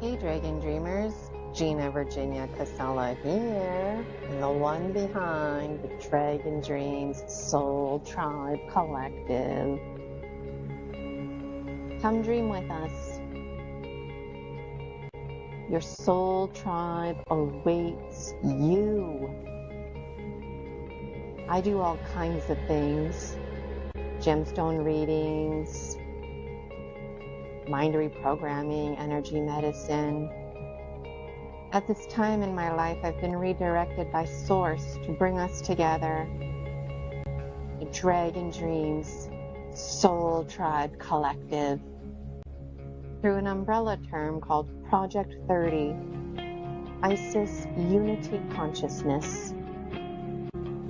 Hey Dragon Dreamers, Gina Virginia Casella here, the one behind the Dragon Dreams Soul Tribe Collective. Come dream with us. Your soul tribe awaits you. I do all kinds of things, gemstone readings, mind reprogramming, energy medicine. At this time in my life, I've been redirected by Source to bring us together. The Dragon Dreams Soul Tribe Collective through an umbrella term called Project 30, Isis Unity Consciousness.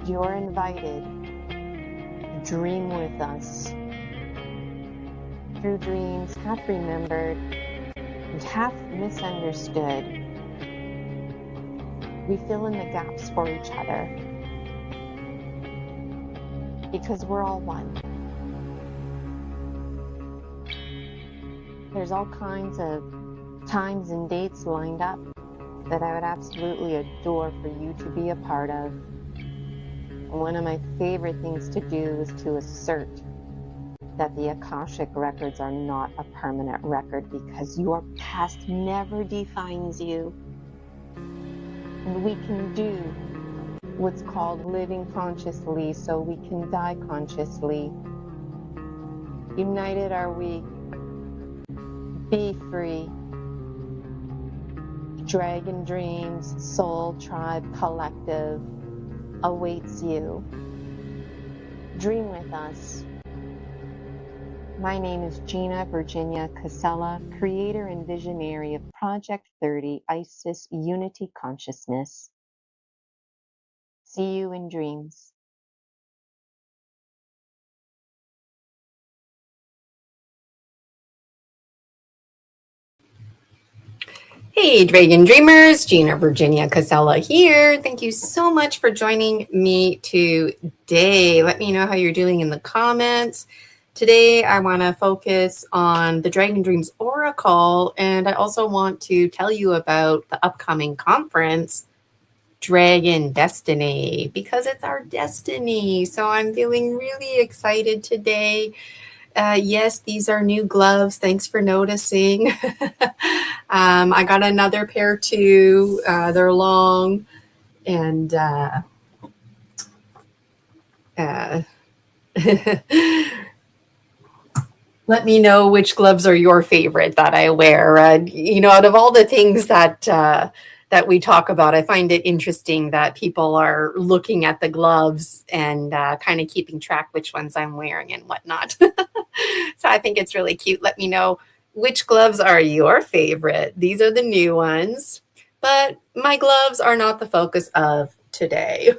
You're invited to dream with us. Through dreams half remembered and half misunderstood, we fill in the gaps for each other because we're all one. There's all kinds of times and dates lined up that I would absolutely adore for you to be a part of. One of my favorite things to do is to assert that the Akashic records are not a permanent record because your past never defines you. And we can do what's called living consciously so we can die consciously. United are we. Be free. Dragon Dreams Soul Tribe Collective awaits you. Dream with us. My name is Gina Virginia Casella, creator and visionary of Project 30, Isis Unity Consciousness. See you in dreams. Hey, Dragon Dreamers, Gina Virginia Casella here. Thank you so much for joining me today. Let me know how you're doing in the comments. Today, I want to focus on the Dragon Dreams Oracle, and I also want to tell you about the upcoming conference, Dragon Destiny, because it's our destiny. So I'm feeling really excited today. Yes, these are new gloves. Thanks for noticing. I got another pair too. They're long and let me know which gloves are your favorite that I wear. Out of all the things that we talk about, I find it interesting that people are looking at the gloves and kind of keeping track which ones I'm wearing and whatnot. So I think it's really cute. Let me know which gloves are your favorite. These are the new ones, but my gloves are not the focus of today.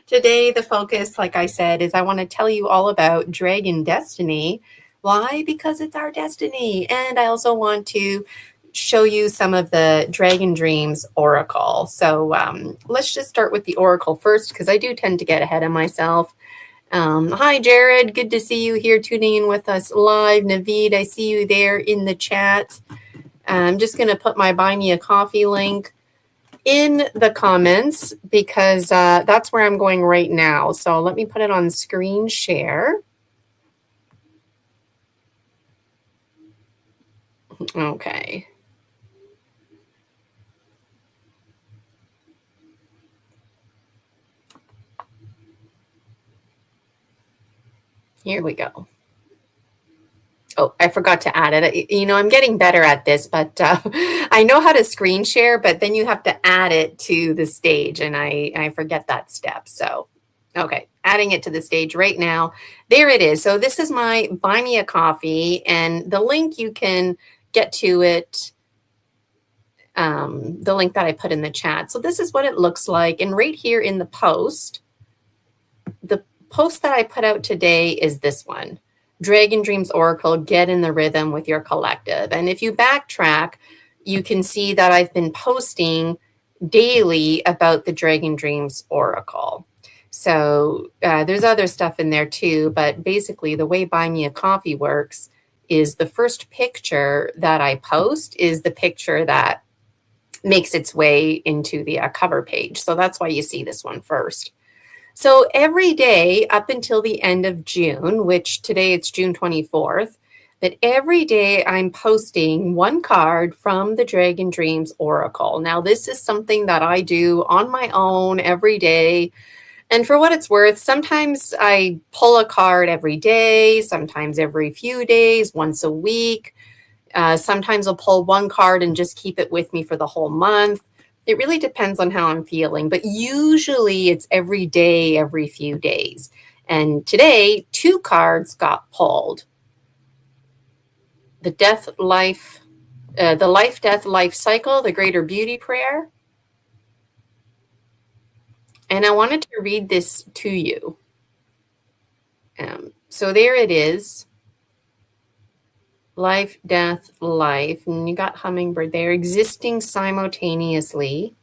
Today, the focus, like I said, is I want to tell you all about Dragon Destiny. Why? Because it's our destiny. And I also want to show you some of the Dragon Dreams Oracle. So let's just start with the Oracle first, because I do tend to get ahead of myself. Hi, Jared. Good to see you here tuning in with us live. Naveed, I see you there in the chat. I'm just going to put my Buy Me a Coffee link in the comments because that's where I'm going right now. So let me put it on screen share. Okay. Here we go. Oh, I forgot to add it. I'm getting better at this, but I know how to screen share, but then you have to add it to the stage, and I forget that step. So, okay, adding it to the stage right now. There it is. So this is my Buy Me a Coffee, and the link you can get to it, the link that I put in the chat. So this is what it looks like. And right here in the post that I put out today is this one. Dragon Dreams Oracle, get in the rhythm with your collective. And if you backtrack, you can see that I've been posting daily about the Dragon Dreams Oracle. So there's other stuff in there too, but basically the way Buy Me a Coffee works is the first picture that I post is the picture that makes its way into the cover page. So that's why you see this one first. So every day up until the end of June, which today it's June 24th, that every day I'm posting one card from the Dragon Dreams Oracle. Now, this is something that I do on my own every day. And for what it's worth, sometimes I pull a card every day, sometimes every few days, once a week. Sometimes I'll pull one card and just keep it with me for the whole month. It really depends on how I'm feeling, but usually it's every day, every few days. And today, two cards got pulled. The life, death, life cycle, the greater beauty prayer. And I wanted to read this to you. So there it is. Life, death, life. And you got hummingbird there, existing simultaneously.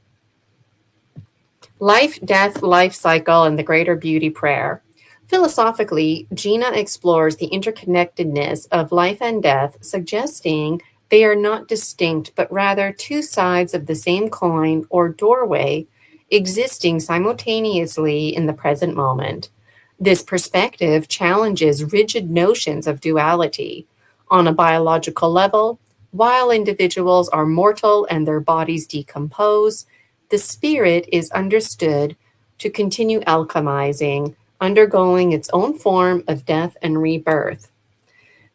Life, death, life cycle, and the greater beauty prayer. Philosophically, Gina explores the interconnectedness of life and death, suggesting they are not distinct, but rather two sides of the same coin or doorway existing simultaneously in the present moment. This perspective challenges rigid notions of duality. On a biological level, while individuals are mortal and their bodies decompose, the spirit is understood to continue alchemizing, undergoing its own form of death and rebirth.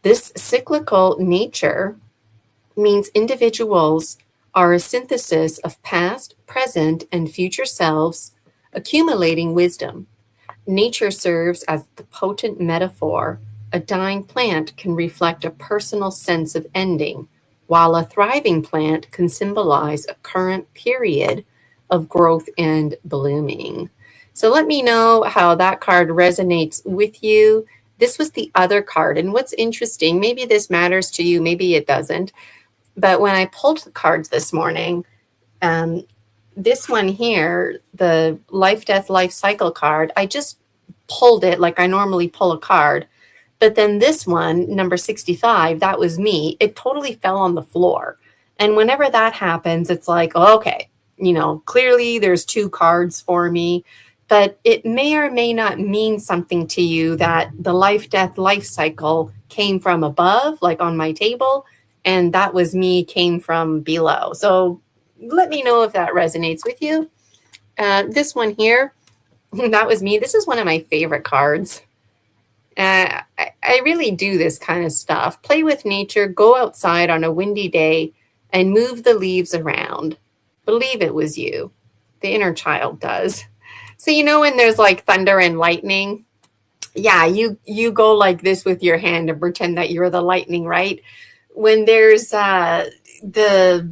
This cyclical nature means individuals are a synthesis of past, present, and future selves accumulating wisdom. Nature serves as the potent metaphor. A dying plant can reflect a personal sense of ending, while a thriving plant can symbolize a current period of growth and blooming. So let me know how that card resonates with you. This was the other card. And what's interesting, maybe this matters to you, maybe it doesn't. But when I pulled the cards this morning, this one here, the life, death, life cycle card, I just pulled it like I normally pull a card. But then this one, number 65, that was me. It totally fell on the floor. And whenever that happens, it's like, oh, okay, clearly there's two cards for me, but it may or may not mean something to you that the life, death, life cycle came from above, like on my table, and that was me came from below. So let me know if that resonates with you. This one here, that was me. This is one of my favorite cards. I really do this kind of stuff. Play with nature, go outside on a windy day, and move the leaves around. Believe it was you. The inner child does. So when there's like thunder and lightning, yeah, you go like this with your hand and pretend that you're the lightning, right? When there's the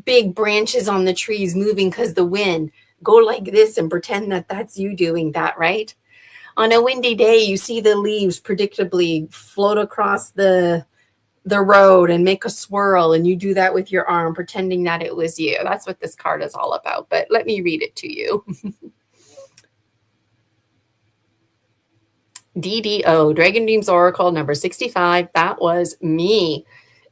big branches on the trees moving because the wind, go like this and pretend that that's you doing that, right? On a windy day, you see the leaves predictably float across the road and make a swirl, and you do that with your arm, pretending that it was you. That's what this card is all about, but let me read it to you. DDO, Dragon Dreams Oracle, number 65, that was me.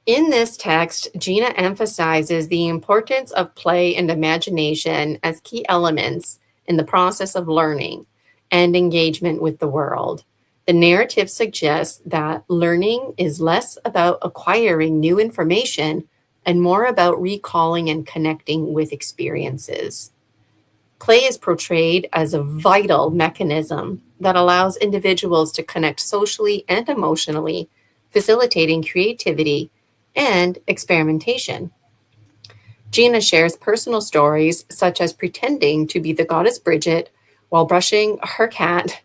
In this text, Gina emphasizes the importance of play and imagination as key elements in the process of learning and engagement with the world. The narrative suggests that learning is less about acquiring new information and more about recalling and connecting with experiences. Play is portrayed as a vital mechanism that allows individuals to connect socially and emotionally, facilitating creativity and experimentation. Gina shares personal stories such as pretending to be the goddess Bridget while brushing her cat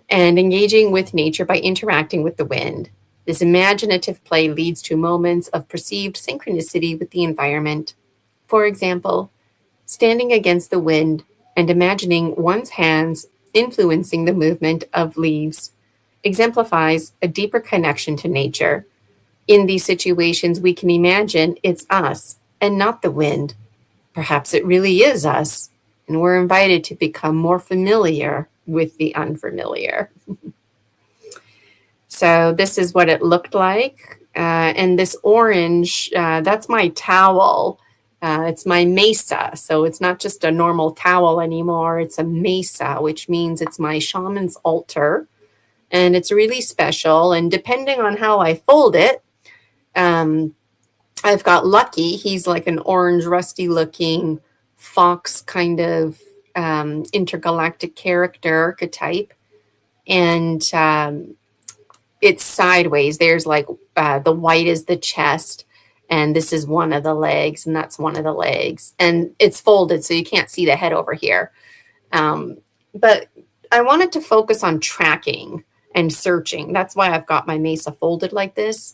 and engaging with nature by interacting with the wind. This imaginative play leads to moments of perceived synchronicity with the environment. For example, standing against the wind and imagining one's hands influencing the movement of leaves exemplifies a deeper connection to nature. In these situations, we can imagine it's us and not the wind. Perhaps it really is us, and we're invited to become more familiar with the unfamiliar. So this is what it looked like. And this orange, that's my towel. It's my mesa. So it's not just a normal towel anymore. It's a mesa, which means it's my shaman's altar. And it's really special. And depending on how I fold it, I've got Lucky. He's like an orange, rusty looking fox kind of intergalactic character archetype. And it's sideways. There's like the white is the chest, and this is one of the legs, and that's one of the legs. And it's folded, so you can't see the head over here. But I wanted to focus on tracking and searching. That's why I've got my mesa folded like this.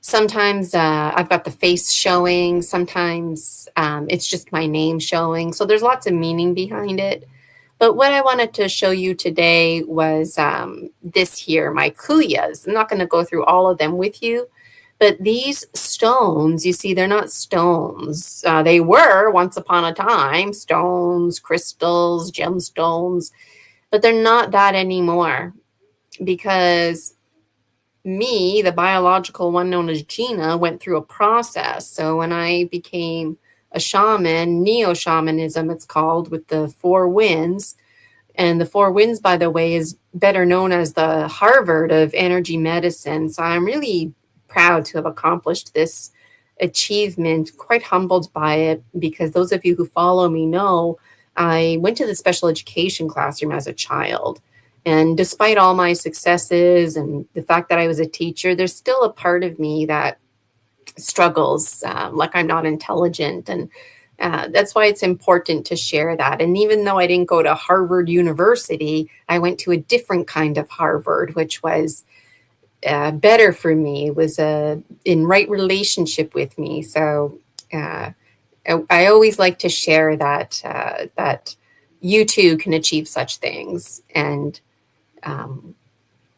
Sometimes I've got the face showing. Sometimes it's just my name showing. So there's lots of meaning behind it. But what I wanted to show you today was this here, my kuyas. I'm not going to go through all of them with you. But these stones, you see, they're not stones. They were once upon a time stones, crystals, gemstones. But they're not that anymore. Because me, the biological one known as Gina, went through a process. So when I became a shaman, neo-shamanism it's called, with the 4 winds. And the 4 winds, by the way, is better known as the Harvard of energy medicine. So I'm really proud to have accomplished this achievement, quite humbled by it, because those of you who follow me know I went to the special education classroom as a child. And despite all my successes and the fact that I was a teacher, there's still a part of me that struggles, like I'm not intelligent. And that's why it's important to share that. And even though I didn't go to Harvard University, I went to a different kind of Harvard, which was better for me. It was in right relationship with me. So I always like to share that that you too can achieve such things. And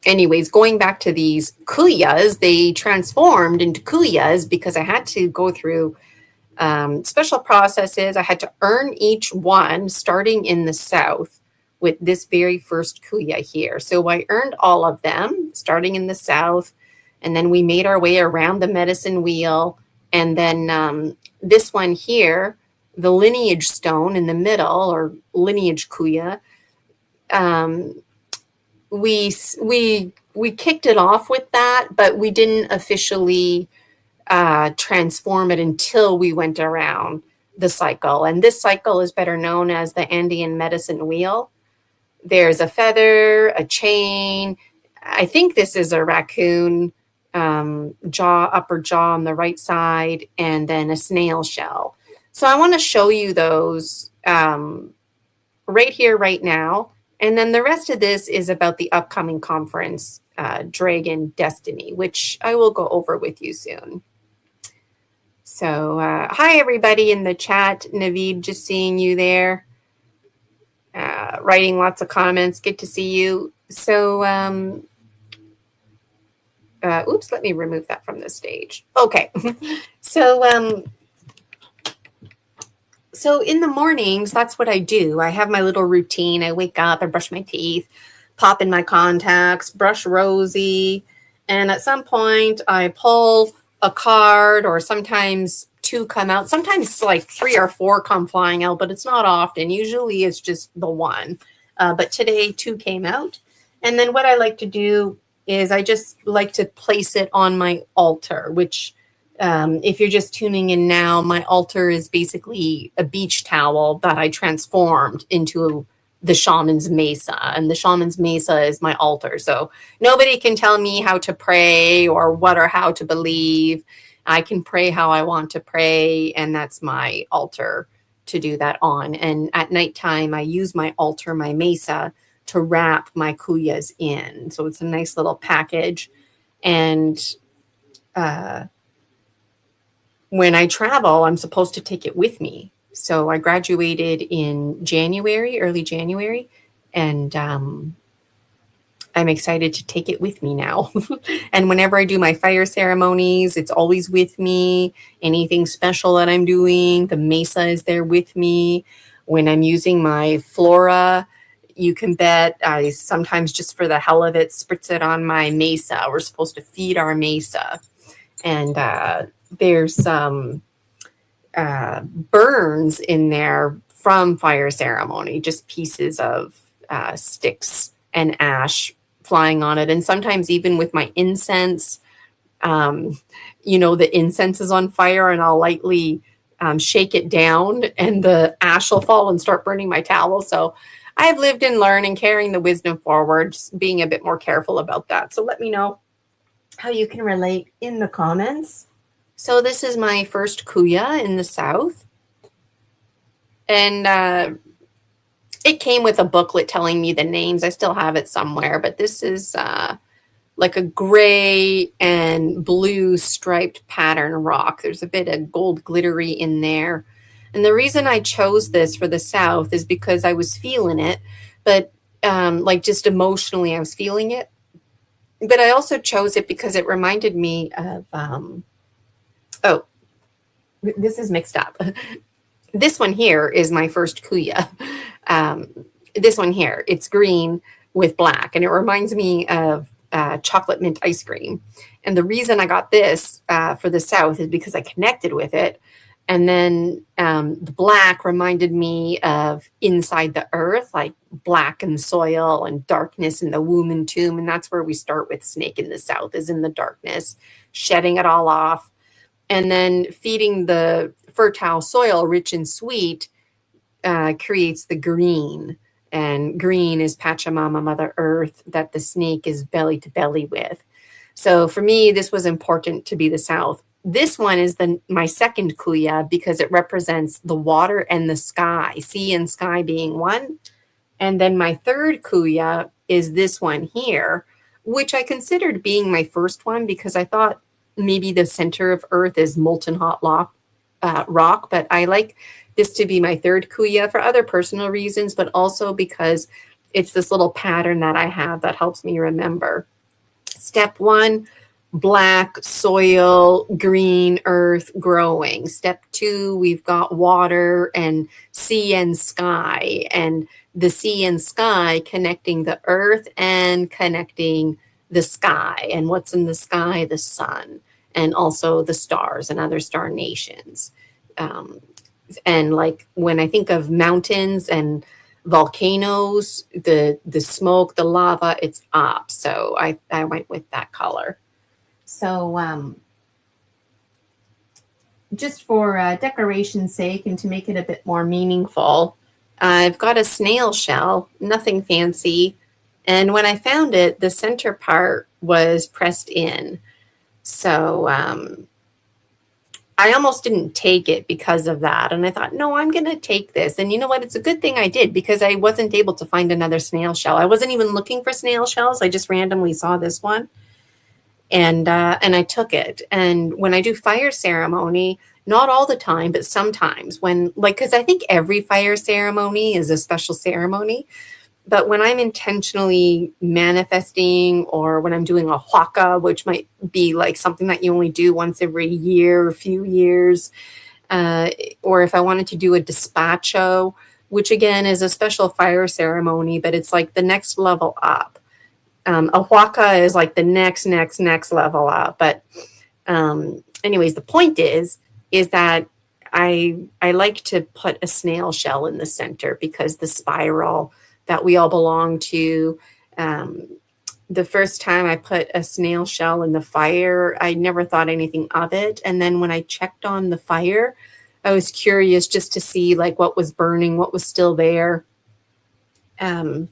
anyways, going back to these kuyas, they transformed into kuyas because I had to go through special processes. I had to earn each one starting in the south with this very first kuya here. So I earned all of them starting in the south, and then we made our way around the medicine wheel. And then this one here, the lineage stone in the middle, or lineage kuya, we kicked it off with that, but we didn't officially transform it until we went around the cycle. And this cycle is better known as the Andean medicine wheel. There's a feather, a chain. I think this is a raccoon upper jaw on the right side, and then a snail shell. So I want to show you those right here, right now. And then the rest of this is about the upcoming conference, Dragon Destiny, which I will go over with you soon. So hi, everybody in the chat. Naveed, just seeing you there. Writing lots of comments. Good to see you. So, oops, let me remove that from the stage. Okay. So, so in the mornings, that's what I do. I have my little routine. I wake up, I brush my teeth, pop in my contacts, brush Rosie, and at some point I pull a card, or sometimes 2 come out. Sometimes like 3 or 4 come flying out, but it's not often. Usually it's just the one. But today 2 came out. And then what I like to do is I just like to place it on my altar, which if you're just tuning in now, my altar is basically a beach towel that I transformed into the shaman's mesa, and the shaman's mesa is my altar. So nobody can tell me how to pray or what or how to believe. I can pray how I want to pray, and that's my altar to do that on. And at nighttime, I use my altar, my mesa, to wrap my kuyas in. So it's a nice little package. And when I travel, I'm supposed to take it with me. So I graduated in January, early January, and I'm excited to take it with me now. And whenever I do my fire ceremonies, it's always with me. Anything special that I'm doing, the mesa is there with me. When I'm using my flora, you can bet I sometimes just for the hell of it spritz it on my mesa. We're supposed to feed our mesa. And there's some burns in there from fire ceremony, just pieces of sticks and ash flying on it. And sometimes even with my incense, the incense is on fire and I'll lightly shake it down and the ash will fall and start burning my towel. So I've lived and learned and carrying the wisdom forward, just being a bit more careful about that. So let me know how you can relate in the comments. So this is my first kuya in the South. And it came with a booklet telling me the names. I still have it somewhere, but this is like a gray and blue striped pattern rock. There's a bit of gold glittery in there. And the reason I chose this for the South is because I was feeling it, but like just emotionally, I was feeling it. But I also chose it because it reminded me of, oh, this is mixed up. This one here is my first kuya. This one here, it's green with black, and it reminds me of chocolate mint ice cream. And the reason I got this for the South is because I connected with it. And then the black reminded me of inside the earth, like black and soil and darkness in the womb and tomb. And that's where we start with snake in the South, is in the darkness, shedding it all off. And then feeding the fertile soil, rich and sweet, creates the green. And green is Pachamama, Mother Earth, that the snake is belly to belly with. So for me, this was important to be the South. This one is my second kuya because it represents the water and the sky, sea and sky being one. And then my third kuya is this one here, which I considered being my first one because I thought maybe the center of Earth is molten hot rock, but I like this to be my third kuya for other personal reasons, but also because it's this little pattern that I have that helps me remember. Step 1, black, soil, green, earth, growing. Step 2, we've got water and sea and sky, and the sea and sky connecting the earth and connecting the sky. And what's in the sky? The sun, and also the stars and other star nations. And like when I think of mountains and volcanoes, the smoke, the lava, it's up. So I went with that color. So just for decoration's sake and to make it a bit more meaningful, I've got a snail shell, nothing fancy. And when I found it, the center part was pressed in. So I almost didn't take it because of that. And I thought, no, I'm going to take this. And you know what? It's a good thing I did because I wasn't able to find another snail shell. I wasn't even looking for snail shells. I just randomly saw this one. And I took it. And when I do fire ceremony, not all the time, but sometimes because I think every fire ceremony is a special ceremony. But when I'm intentionally manifesting, or when I'm doing a huaca, which might be like something that you only do once every year, a few years, or if I wanted to do a despacho, which again is a special fire ceremony, but it's like the next level up. A huaca is like the next level up. But anyways, the point is that I like to put a snail shell in the center because the spiral that we all belong to. The first time I put a snail shell in the fire, I never thought anything of it. And then when I checked on the fire, I was curious just to see like what was burning, what was still there. And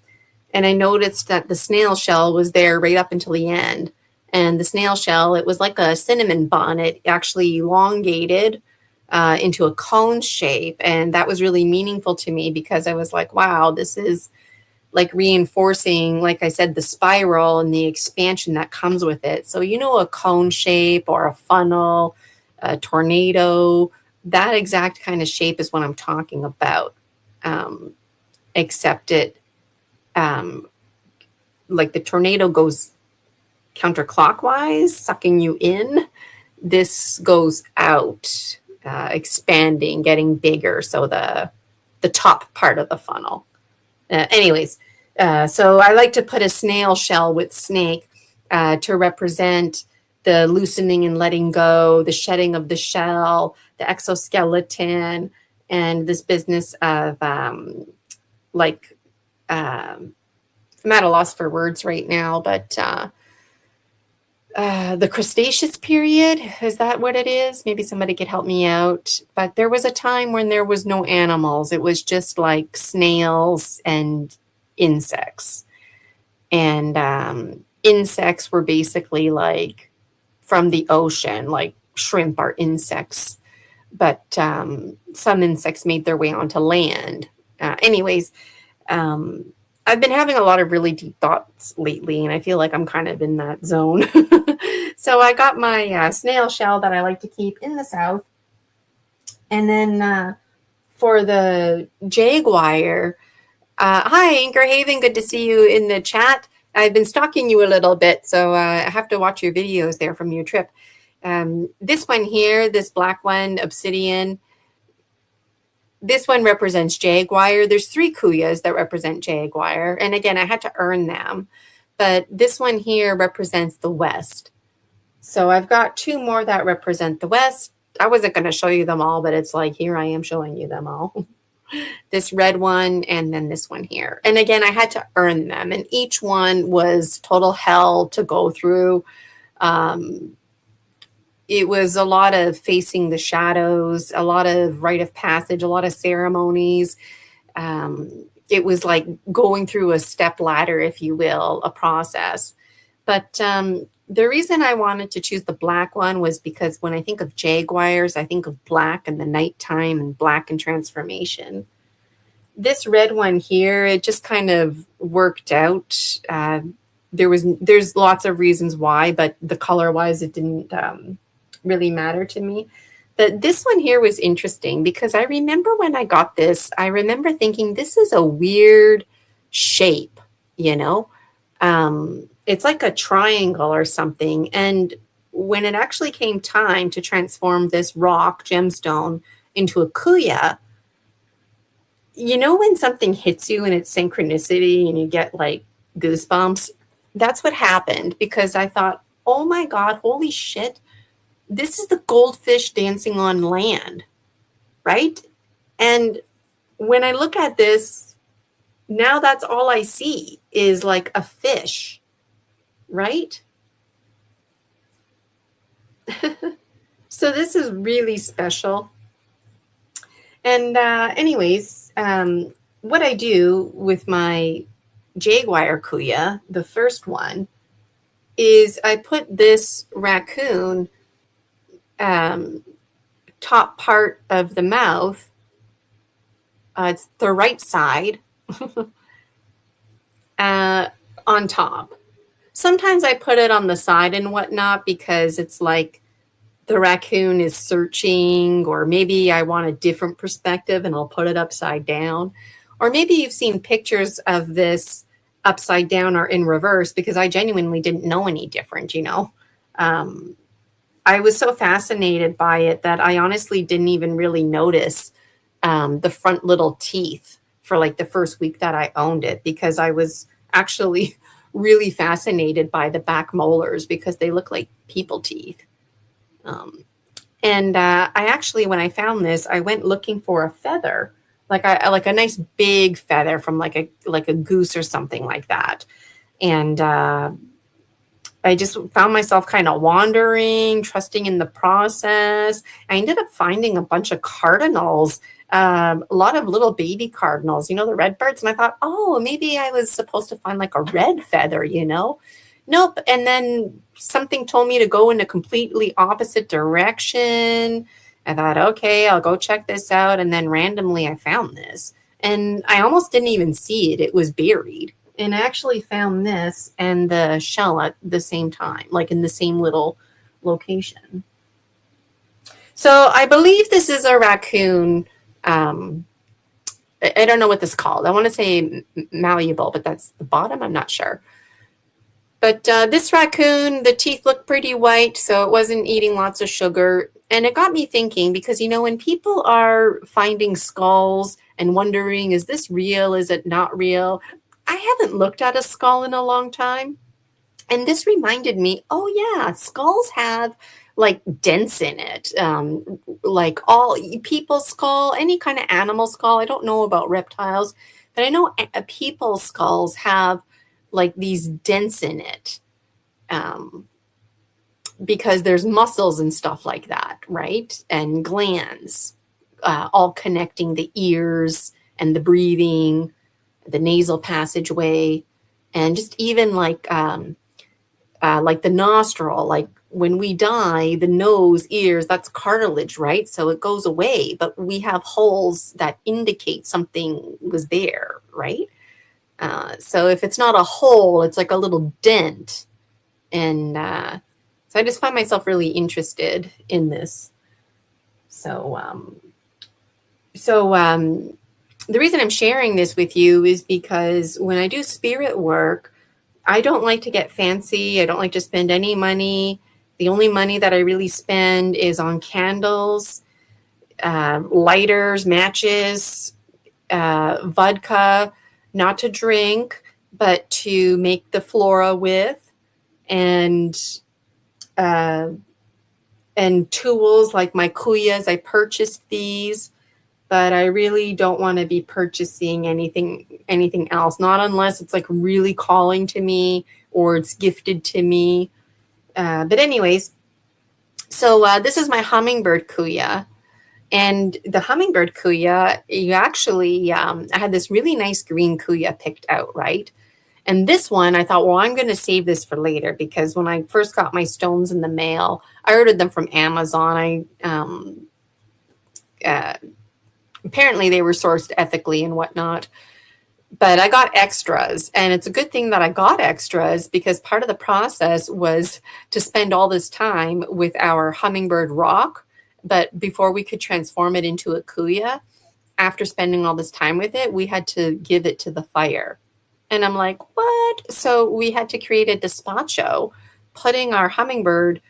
I noticed that the snail shell was there right up until the end. And the snail shell, it was like a cinnamon bun. It actually elongated into a cone shape. And that was really meaningful to me because I was like, wow, this is like reinforcing, like I said, the spiral and the expansion that comes with it. So, a cone shape or a funnel, a tornado, that exact kind of shape is what I'm talking about. Except it, like the tornado goes counterclockwise, sucking you in. This goes out, expanding, getting bigger. So the top part of the funnel. Anyways, So I like to put a snail shell with snake to represent the loosening and letting go, the shedding of the shell, the exoskeleton, and this business of like, I'm at a loss for words right now, but the Cretaceous period, is that what it is? Maybe somebody could help me out. But there was a time when there was no animals. It was just like snails and insects. And insects were basically like from the ocean, like shrimp are insects. But some insects made their way onto land. Anyways, I've been having a lot of really deep thoughts lately, and I feel like I'm kind of in that zone. So I got my snail shell that I like to keep in the south. And then for the jaguar, hi, Anchor Haven. Good to see you in the chat. I've been stalking you a little bit, so I have to watch your videos there from your trip. This one here, this black one, obsidian, this one represents jaguar. There's 3 kuyas that represent jaguar. And again, I had to earn them. But this one here represents the west. So I've got 2 more that represent the west. I wasn't going to show you them all, but it's like, here I am showing you them all. This red one and then this one here. And again, I had to earn them. And each one was total hell to go through. It was a lot of facing the shadows, a lot of rite of passage, a lot of ceremonies. It was like going through a step ladder, if you will, a process. But the reason I wanted to choose the black one was because when I think of jaguars, I think of black and the nighttime and black and transformation. This red one here, it just kind of worked out. There's lots of reasons why, but the color wise, it didn't really matter to me. But this one here was interesting because I remember when I got this, I remember thinking this is a weird shape, you know? It's like a triangle or something. And when it actually came time to transform this rock gemstone into a kuya, you know, when something hits you and it's synchronicity and you get like goosebumps, that's what happened because I thought, oh my God, holy shit. This is the goldfish dancing on land, right? And when I look at this, now that's all I see is like a fish, right? So this is really special. And anyways, what I do with my jaguar kuya, the first one, is I put this raccoon top part of the mouth, it's the right side, on top. Sometimes I put it on the side and whatnot because it's like the raccoon is searching, or maybe I want a different perspective and I'll put it upside down. Or maybe you've seen pictures of this upside down or in reverse because I genuinely didn't know any different, you know. I was so fascinated by it that I honestly didn't even really notice the front little teeth for like the first week that I owned it because I was actually really fascinated by the back molars because they look like people teeth. And I actually, when I found this, I went looking for a feather, like a nice big feather from like a goose or something like that. And I just found myself kind of wandering, trusting in the process. I ended up finding a bunch of cardinals, a lot of little baby cardinals, you know, the red birds. And I thought, oh, maybe I was supposed to find like a red feather, you know? Nope. And then something told me to go in a completely opposite direction. I thought, okay, I'll go check this out. And then randomly I found this. And I almost didn't even see it. It was buried. And I actually found this and the shell at the same time, like in the same little location. So I believe this is a raccoon. I don't know what this is called. I want to say malleable, but that's the bottom. I'm not sure. But this raccoon, the teeth look pretty white, so it wasn't eating lots of sugar. And it got me thinking because, you know, when people are finding skulls and wondering, is this real? Is it not real? I haven't looked at a skull in a long time. And this reminded me, oh yeah, skulls have like dents in it. Like all people's skull, any kind of animal skull. I don't know about reptiles, but I know people's skulls have like these dents in it. Um, because there's muscles and stuff like that, right? And glands, all connecting the ears and the breathing, the nasal passageway, and just even like the nostril, like when we die, the nose, ears, that's cartilage, right? So it goes away, but we have holes that indicate something was there, right? So if it's not a hole, it's like a little dent. And so I just find myself really interested in this. So, the reason I'm sharing this with you is because when I do spirit work, I don't like to get fancy. I don't like to spend any money. The only money that I really spend is on candles, lighters, matches, vodka, not to drink, but to make the flora with, and uh, and tools like my kuyas. I purchased these, but I really don't want to be purchasing anything else, not unless it's like really calling to me or it's gifted to me. But anyways, so this is my hummingbird kuya. And the hummingbird kuya, you actually, I had this really nice green kuya picked out, right? And this one, I thought, well, I'm going to save this for later because when I first got my stones in the mail, I ordered them from Amazon. Apparently they were sourced ethically and whatnot, but I got extras. And it's a good thing that I got extras because part of the process was to spend all this time with our hummingbird rock. But before we could transform it into a kuya, after spending all this time with it, we had to give it to the fire. And I'm like, what? So we had to create a despacho, putting our hummingbird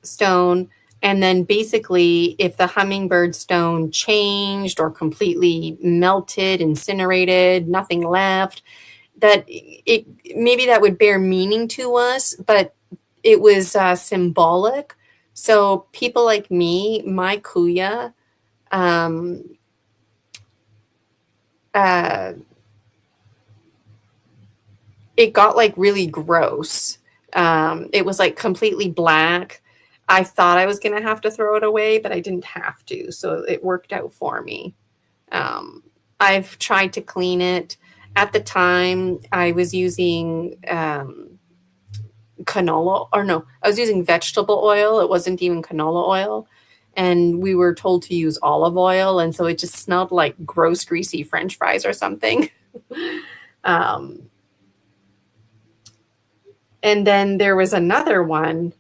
stone, and then basically if the hummingbird stone changed or completely melted, incinerated, nothing left, that it maybe that would bear meaning to us, but it was symbolic. So people like me, my kuya, um, uh, it got like really gross. It was like completely black. I thought I was going to have to throw it away, but I didn't have to. So it worked out for me. Um, I've tried to clean it. At the time, I was using canola, or no, I was using vegetable oil. It wasn't even canola oil. And we were told to use olive oil. And so it just smelled like gross, greasy French fries or something. um, And then there was another one.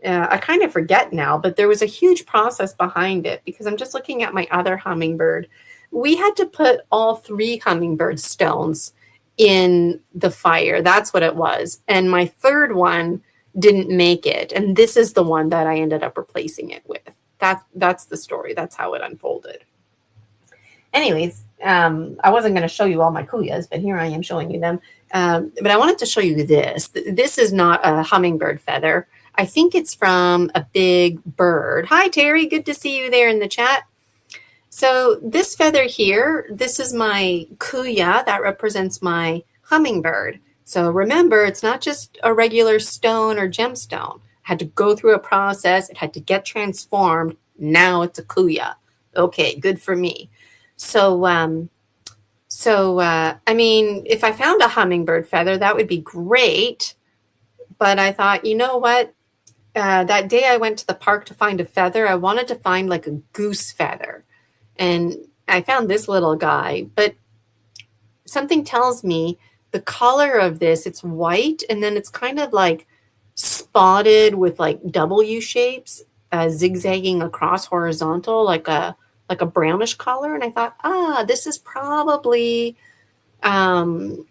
I kind of forget now, but there was a huge process behind it because I'm just looking at my other hummingbird. We had to put all 3 hummingbird stones in the fire. That's what it was. And my third one didn't make it. And this is the one that I ended up replacing it with. That's the story. That's how it unfolded. Anyways, I wasn't going to show you all my kuyas, but here I am showing you them. But I wanted to show you this. This is not a hummingbird feather. I think it's from a big bird. Hi, Terry. Good to see you there in the chat. So this feather here, this is my kuya. That represents my hummingbird. So remember, it's not just a regular stone or gemstone. It had to go through a process. It had to get transformed. Now it's a kuya. Okay, good for me. So, I mean, if I found a hummingbird feather, that would be great. But I thought, you know what? That day I went to the park to find a feather. I wanted to find like a goose feather. And I found this little guy. But something tells me the color of this, it's white. And then it's kind of like spotted with like W shapes, zigzagging across horizontal, like a brownish color. And I thought, this is probably from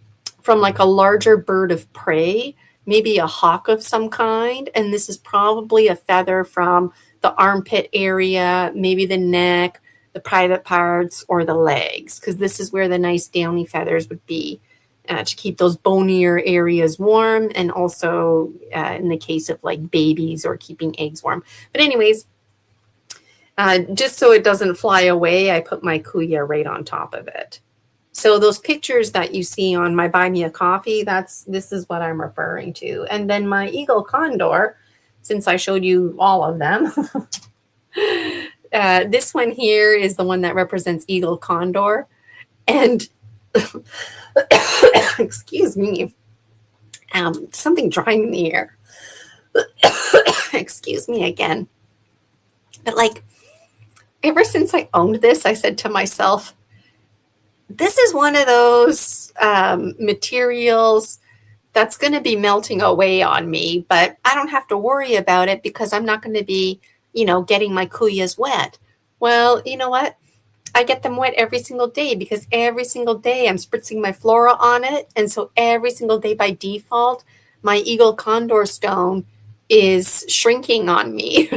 like a larger bird of prey, maybe a hawk of some kind. And this is probably a feather from the armpit area, maybe the neck, the private parts, or the legs, because this is where the nice downy feathers would be. to keep those bonier areas warm, and also in the case of like babies or keeping eggs warm. But anyways, just so it doesn't fly away, I put my kuya right on top of it. So those pictures that you see on my Buy Me a Coffee, this is what I'm referring to. And then my eagle condor, since I showed you all of them, this one here is the one that represents eagle condor. And excuse me, something drying in the air. Excuse me again. But like, ever since I owned this, I said to myself, this is one of those materials that's going to be melting away on me, but I don't have to worry about it because I'm not going to be, getting my kuyas wet. Well, you know what? I get them wet every single day because every single day I'm spritzing my flora on it. And so every single day by default, my eagle condor stone is shrinking on me.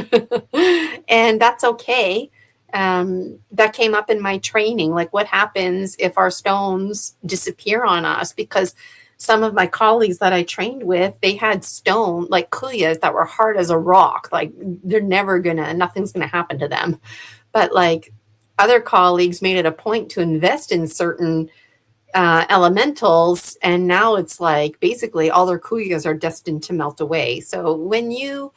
And that's okay. That came up in my training. Like, what happens if our stones disappear on us? Because some of my colleagues that I trained with, they had stone, like kuyas, that were hard as a rock. Like, nothing's gonna happen to them. But like, other colleagues made it a point to invest in certain elementals, and now it's like basically all their kuyas are destined to melt away. So when you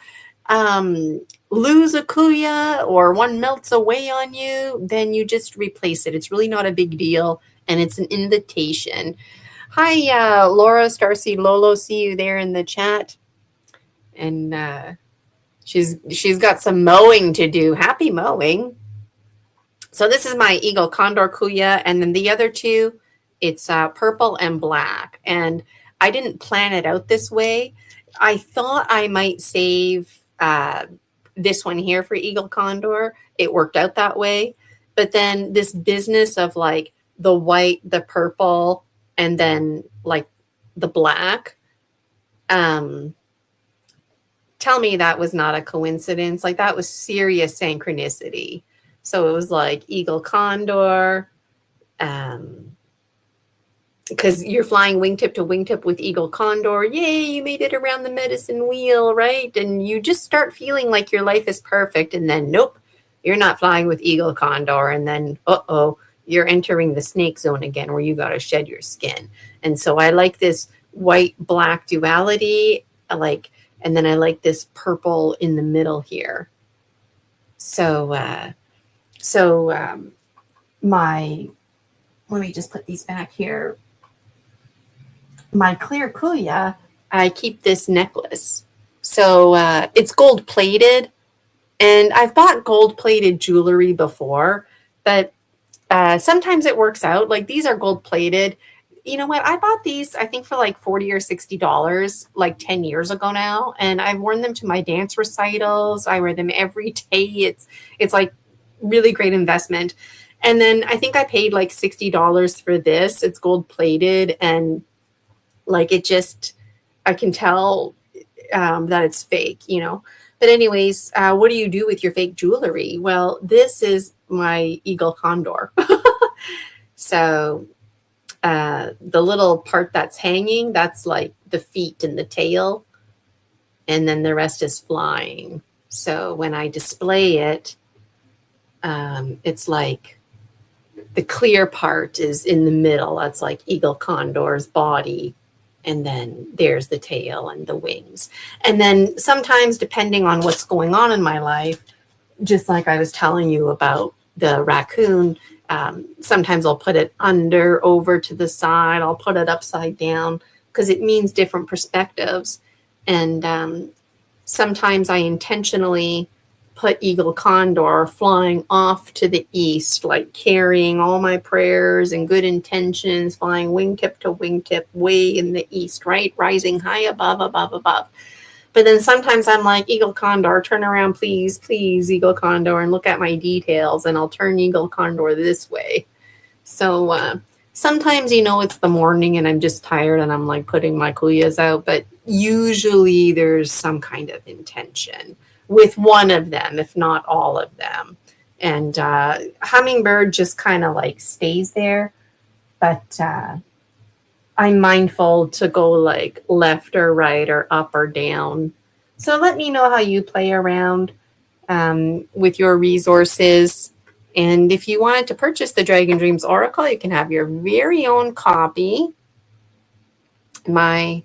lose a kuya or one melts away on you, then you just replace it. It's really not a big deal, and it's an invitation. Hi, Laura, Starseed Lolo, see you there in the chat. And she's got some mowing to do. Happy mowing. So this is my eagle condor kuya, and then the other two, it's purple and black. And I didn't plan it out this way. I thought I might save this one here for eagle condor. It worked out that way. But then this business of like the white, the purple, and then like the black, tell me that was not a coincidence. Like, that was serious synchronicity. So it was like eagle condor, because you're flying wingtip to wingtip with eagle condor. Yay, you made it around the medicine wheel, right? And you just start feeling like your life is perfect. And then, nope, you're not flying with eagle condor. And then, you're entering the snake zone again, where you got to shed your skin. And so I like this white-black duality, and then I like this purple in the middle here. Let me just put these back here. My clear kuya, I keep this necklace. So it's gold plated, and I've bought gold plated jewelry before, but sometimes it works out. Like, these are gold plated. You know what? I bought these, I think, for like $40 or $60, like 10 years ago now. And I've worn them to my dance recitals. I wear them every day. It's like really great investment. And then I think I paid like $60 for this. It's gold plated, and like, I can tell that it's fake, But anyways, what do you do with your fake jewelry? Well, this is my eagle condor. So the little part that's hanging, that's like the feet and the tail, and then the rest is flying. So when I display it, it's like the clear part is in the middle. That's like eagle condor's body. And then there's the tail and the wings. And then sometimes, depending on what's going on in my life, just like I was telling you about the raccoon, sometimes I'll put it over to the side. I'll put it upside down because it means different perspectives. And sometimes I intentionally put eagle condor flying off to the east, like carrying all my prayers and good intentions, flying wingtip to wingtip way in the east, right? Rising high above, above, above. But then sometimes I'm like, eagle condor, turn around, please, please, eagle condor, and look at my details, and I'll turn eagle condor this way. So sometimes, it's the morning and I'm just tired and I'm like putting my kuyas out, but usually there's some kind of intention with one of them, if not all of them. And hummingbird just kind of like stays there. But I'm mindful to go like left or right or up or down. So let me know how you play around with your resources. And if you wanted to purchase the Dragon Dreams Oracle, you can have your very own copy. My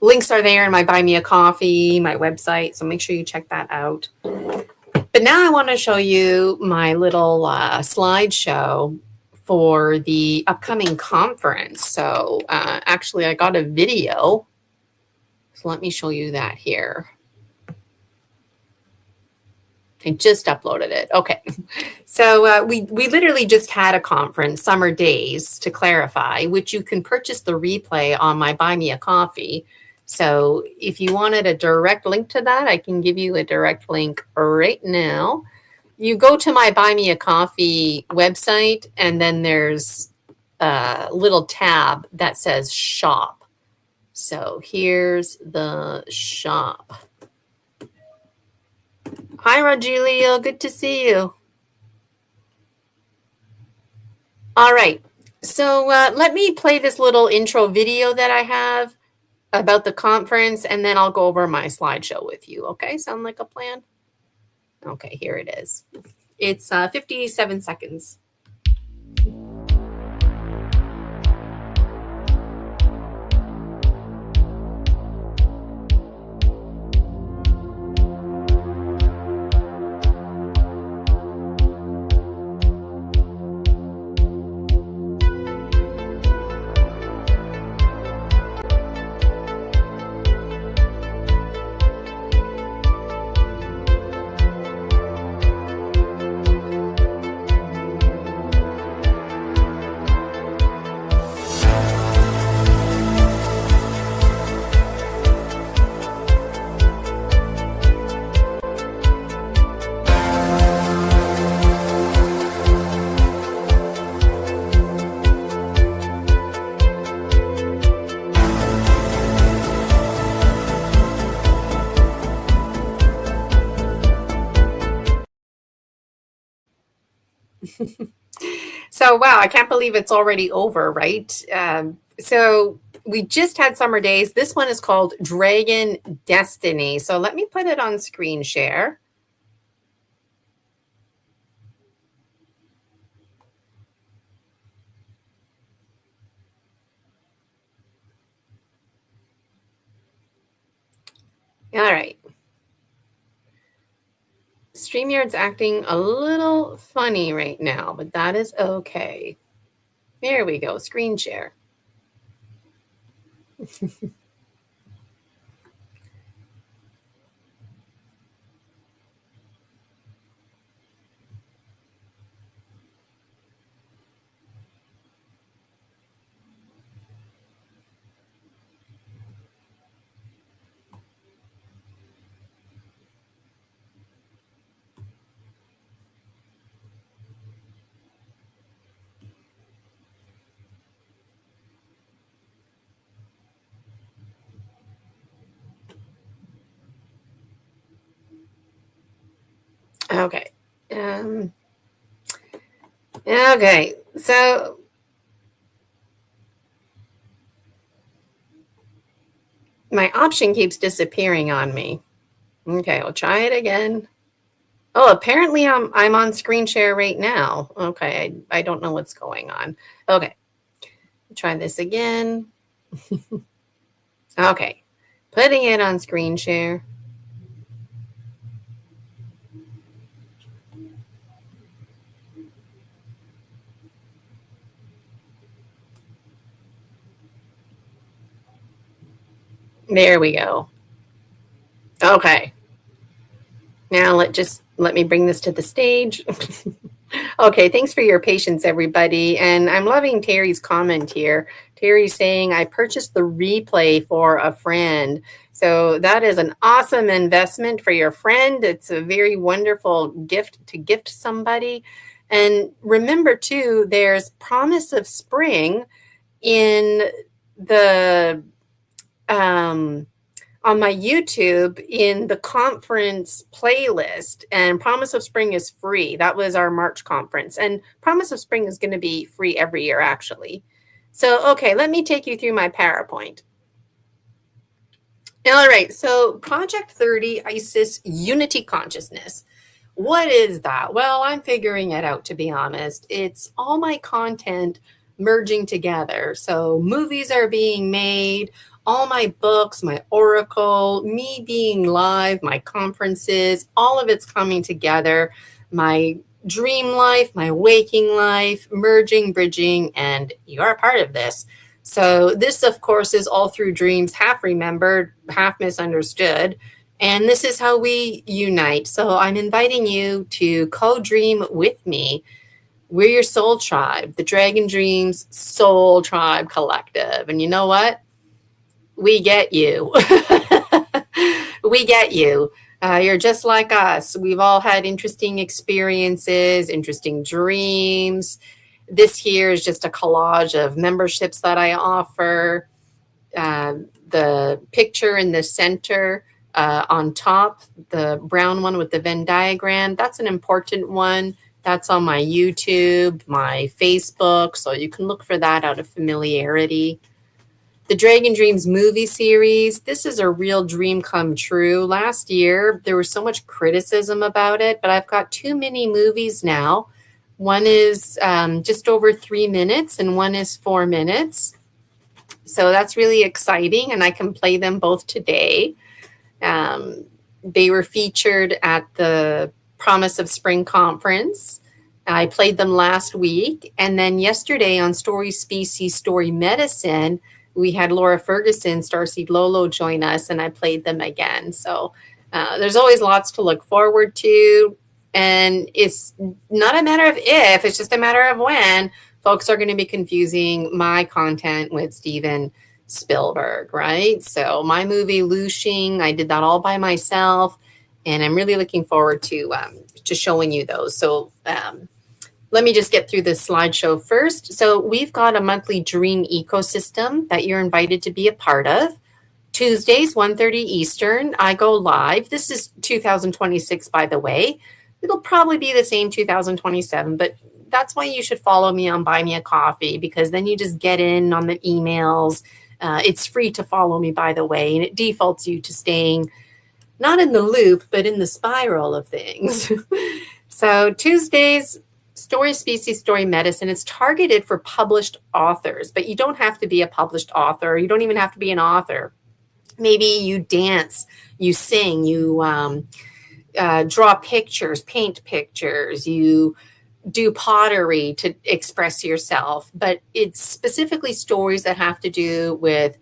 links are there in my Buy Me a Coffee, my website. So make sure you check that out. But now I want to show you my little slideshow for the upcoming conference. So actually, I got a video. So let me show you that here. I just uploaded it. Okay. So we literally just had a conference, Summer Days, to clarify, which you can purchase the replay on my Buy Me a Coffee. So if you wanted a direct link to that, I can give you a direct link right now. You go to my Buy Me a Coffee website, and then there's a little tab that says shop. So here's the shop. Hi, Rogelio. Good to see you. All right. So let me play this little intro video that I have about the conference, and then I'll go over my slideshow with you. Okay. Sound like a plan? Okay, here it is. It's 57 seconds. So, wow, I can't believe it's already over, right? So we just had Summer Days. This one is called Dragon Destiny. So let me put it on screen share. All right. StreamYard's acting a little funny right now, but that is okay. There we go, screen share. Okay. Okay, so my option keeps disappearing on me. Okay, I'll try it again. Oh, apparently I'm on screen share right now. Okay, I don't know what's going on. Okay, try this again. Okay, putting it on screen share. There we go. Okay. Now let me bring this to the stage. Okay, thanks for your patience, everybody. And I'm loving Terry's comment here. Terry's saying, I purchased the replay for a friend. So that is an awesome investment for your friend. It's a very wonderful gift to gift somebody. And remember, too, there's Promise of Spring in the on my YouTube in the conference playlist, and Promise of Spring is free. That was our March conference, and Promise of Spring is going to be free every year, actually. So, okay, let me take you through my PowerPoint. All right, so Project 30 ISIS Unity Consciousness. What is that? Well, I'm figuring it out, to be honest. It's all my content merging together. So movies are being made, all my books, my oracle, me being live, my conferences, all of it's coming together. My dream life, my waking life, merging, bridging, and you're a part of this. So this, of course, is all through dreams, half remembered, half misunderstood. And this is how we unite. So I'm inviting you to co-dream with me. We're your soul tribe, the Dragon Dreams Soul Tribe Collective. And you know what? We get you. We get you. You're just like us. We've all had interesting experiences, interesting dreams. This here is just a collage of memberships that I offer. The picture in the center on top, the brown one with the Venn diagram, that's an important one. That's on my YouTube, my Facebook, so you can look for that out of familiarity. The Dragon Dreams movie series, this is a real dream come true. Last year, there was so much criticism about it, but I've got 2 mini movies now. One is just over 3 minutes and one is 4 minutes. So that's really exciting, and I can play them both today. They were featured at the Promise of Spring conference. I played them last week. And then yesterday on Story Species, Story Medicine, we had Laura Ferguson, Starseed Lolo join us, and I played them again. So there's always lots to look forward to. And it's not a matter of if, it's just a matter of when folks are going to be confusing my content with Steven Spielberg, right? So my movie Lushing, I did that all by myself, and I'm really looking forward to showing you those. So let me just get through this slideshow first. So we've got a monthly dream ecosystem that you're invited to be a part of. Tuesdays, 1:30 Eastern, I go live. This is 2026, by the way. It'll probably be the same 2027, but that's why you should follow me on Buy Me a Coffee, because then you just get in on the emails. It's free to follow me, by the way, and it defaults you to staying not in the loop, but in the spiral of things. So Tuesdays, Story Species, Story Medicine, it's targeted for published authors, but you don't have to be a published author. You don't even have to be an author. Maybe you dance, you sing, you draw pictures, paint pictures, you do pottery to express yourself, but it's specifically stories that have to do with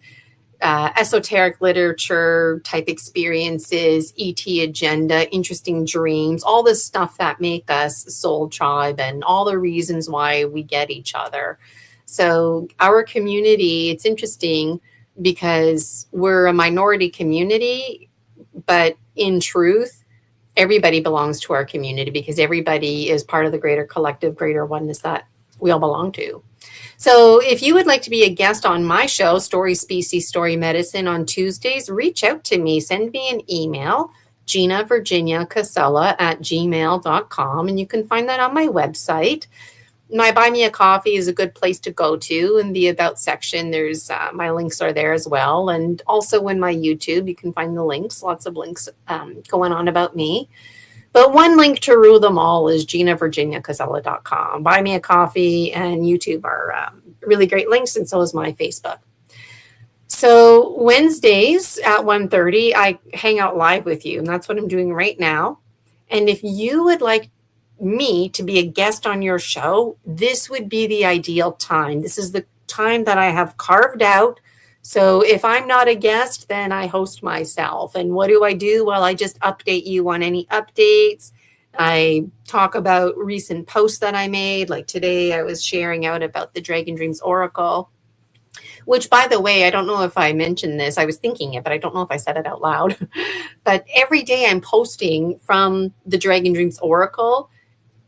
esoteric literature type experiences, ET agenda, interesting dreams, all this stuff that make us soul tribe and all the reasons why we get each other. So our community, it's interesting because we're a minority community, but in truth, everybody belongs to our community because everybody is part of the greater collective, greater oneness that we all belong to. So if you would like to be a guest on my show, Story Species, Story Medicine, on Tuesdays, reach out to me. Send me an email, ginavirginiacasella@gmail.com, and you can find that on my website. My Buy Me a Coffee is a good place to go to. In the About section, there's my links are there as well. And also in my YouTube, you can find the links, lots of links going on about me. But one link to rule them all is ginavirginiacasella.com. Buy Me a Coffee and YouTube are really great links, and so is my Facebook. So Wednesdays at 1:30, I hang out live with you, and that's what I'm doing right now. And if you would like me to be a guest on your show, this would be the ideal time. This is the time that I have carved out. So if I'm not a guest, then I host myself. And what do? Well, I just update you on any updates. I talk about recent posts that I made. Like today, I was sharing out about the Dragon Dreams Oracle, which, by the way, I don't know if I mentioned this. I was thinking it, but I don't know if I said it out loud. But every day I'm posting from the Dragon Dreams Oracle.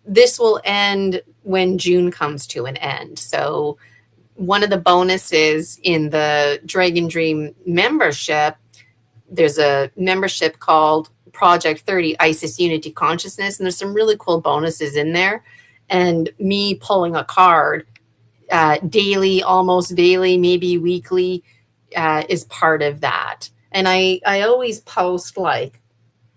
This will end when June comes to an end. So one of the bonuses in the Dragon Dream membership, there's a membership called Project 30 ISIS Unity Consciousness, and there's some really cool bonuses in there. And me pulling a card daily, almost daily, maybe weekly, is part of that. And I always post like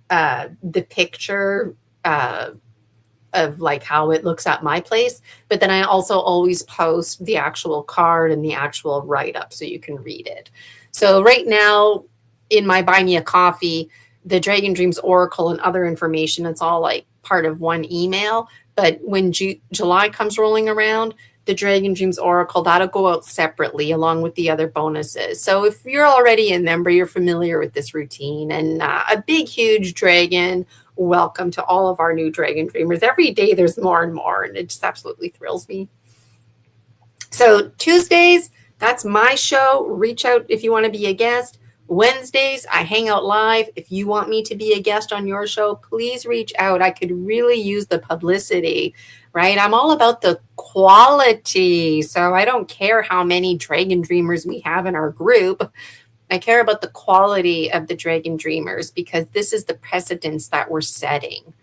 the picture of like how it looks at my place, but then I also always post the actual card and the actual write up so you can read it. So right now in my Buy Me a Coffee, the Dragon Dreams Oracle and other information, it's all like part of one email. But when July comes rolling around, the Dragon Dreams Oracle, that'll go out separately along with the other bonuses. So if you're already a member, you're familiar with this routine. And a big, huge dragon welcome to all of our new Dragon Dreamers. Every day there's more and more, and it just absolutely thrills me. So Tuesdays, that's my show. Reach out if you want to be a guest. Wednesdays, I hang out live. If you want me to be a guest on your show, please reach out. I could really use the publicity, right? I'm all about the quality. So I don't care how many Dragon Dreamers we have in our group. I care about the quality of the Dragon Dreamers because this is the precedence that we're setting,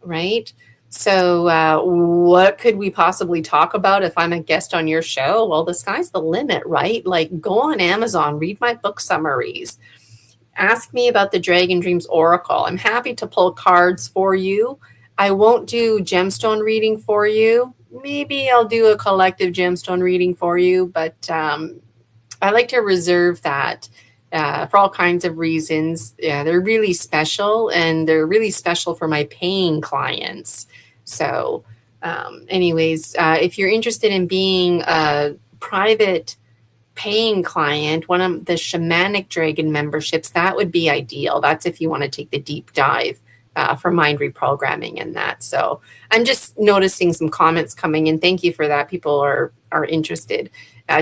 right? So what could we possibly talk about if I'm a guest on your show? Well, the sky's the limit, right? Like go on Amazon, read my book summaries, ask me about the Dragon Dreams Oracle. I'm happy to pull cards for you. I won't do gemstone reading for you. Maybe I'll do a collective gemstone reading for you, but I like to reserve that for all kinds of reasons. Yeah, they're really special, and they're really special for my paying clients. So anyways, if you're interested in being a private paying client, one of the Shamanic Dragon memberships, that would be ideal. That's if you want to take the deep dive for mind reprogramming and that. So I'm just noticing some comments coming in. Thank you for that. People are interested.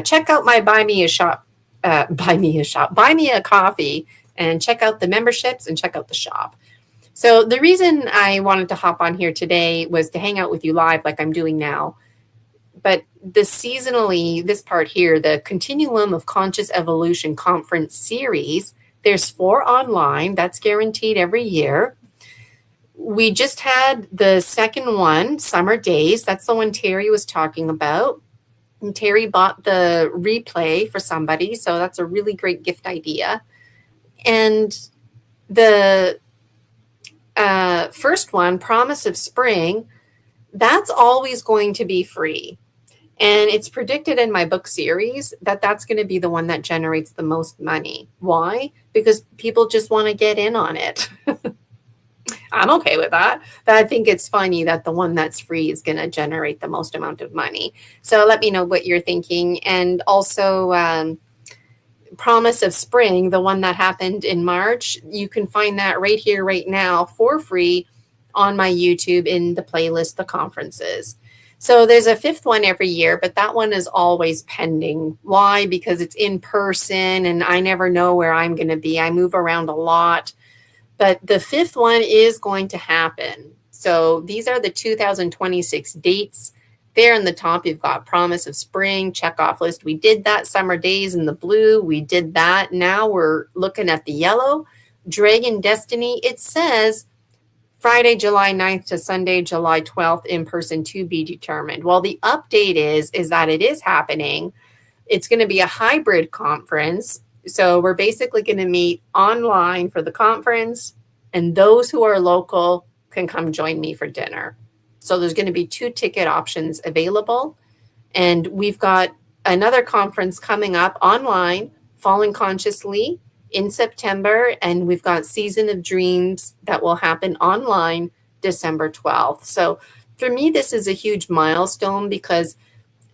Check out my Buy Me a Coffee, and check out the memberships and check out the shop. So the reason I wanted to hop on here today was to hang out with you live like I'm doing now. But this part here, the Continuum of Conscious Evolution Conference Series, there's 4 online. That's guaranteed every year. We just had the second one, Summer Days. That's the one Terry was talking about. And Terry bought the replay for somebody, so that's a really great gift idea. And the first one, Promise of Spring, that's always going to be free. And it's predicted in my book series that that's going to be the one that generates the most money. Why? Because people just want to get in on it. I'm okay with that. But I think it's funny that the one that's free is going to generate the most amount of money. So let me know what you're thinking. And also Promise of Spring, the one that happened in March, you can find that right here, right now for free on my YouTube in the playlist, The Conferences. So there's a 5th one every year, but that one is always pending. Why? Because it's in person and I never know where I'm going to be. I move around a lot. But the 5th one is going to happen. So these are the 2026 dates. There in the top, you've got Promise of Spring, check off list. We did that. Summer Days in the blue. We did that. Now we're looking at the yellow. Dragon Destiny. It says Friday, July 9th to Sunday, July 12th, in person to be determined. Well, the update is that it is happening. It's going to be a hybrid conference. So we're basically going to meet online for the conference, and those who are local can come join me for dinner. So there's going to be 2 ticket options available. And we've got another conference coming up online, Falling Consciously, in September. And we've got Season of Dreams that will happen online December 12th. So for me, this is a huge milestone because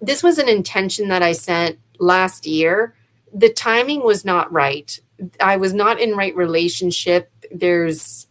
this was an intention that I set last year. The timing was not right. I was not in right relationship. There's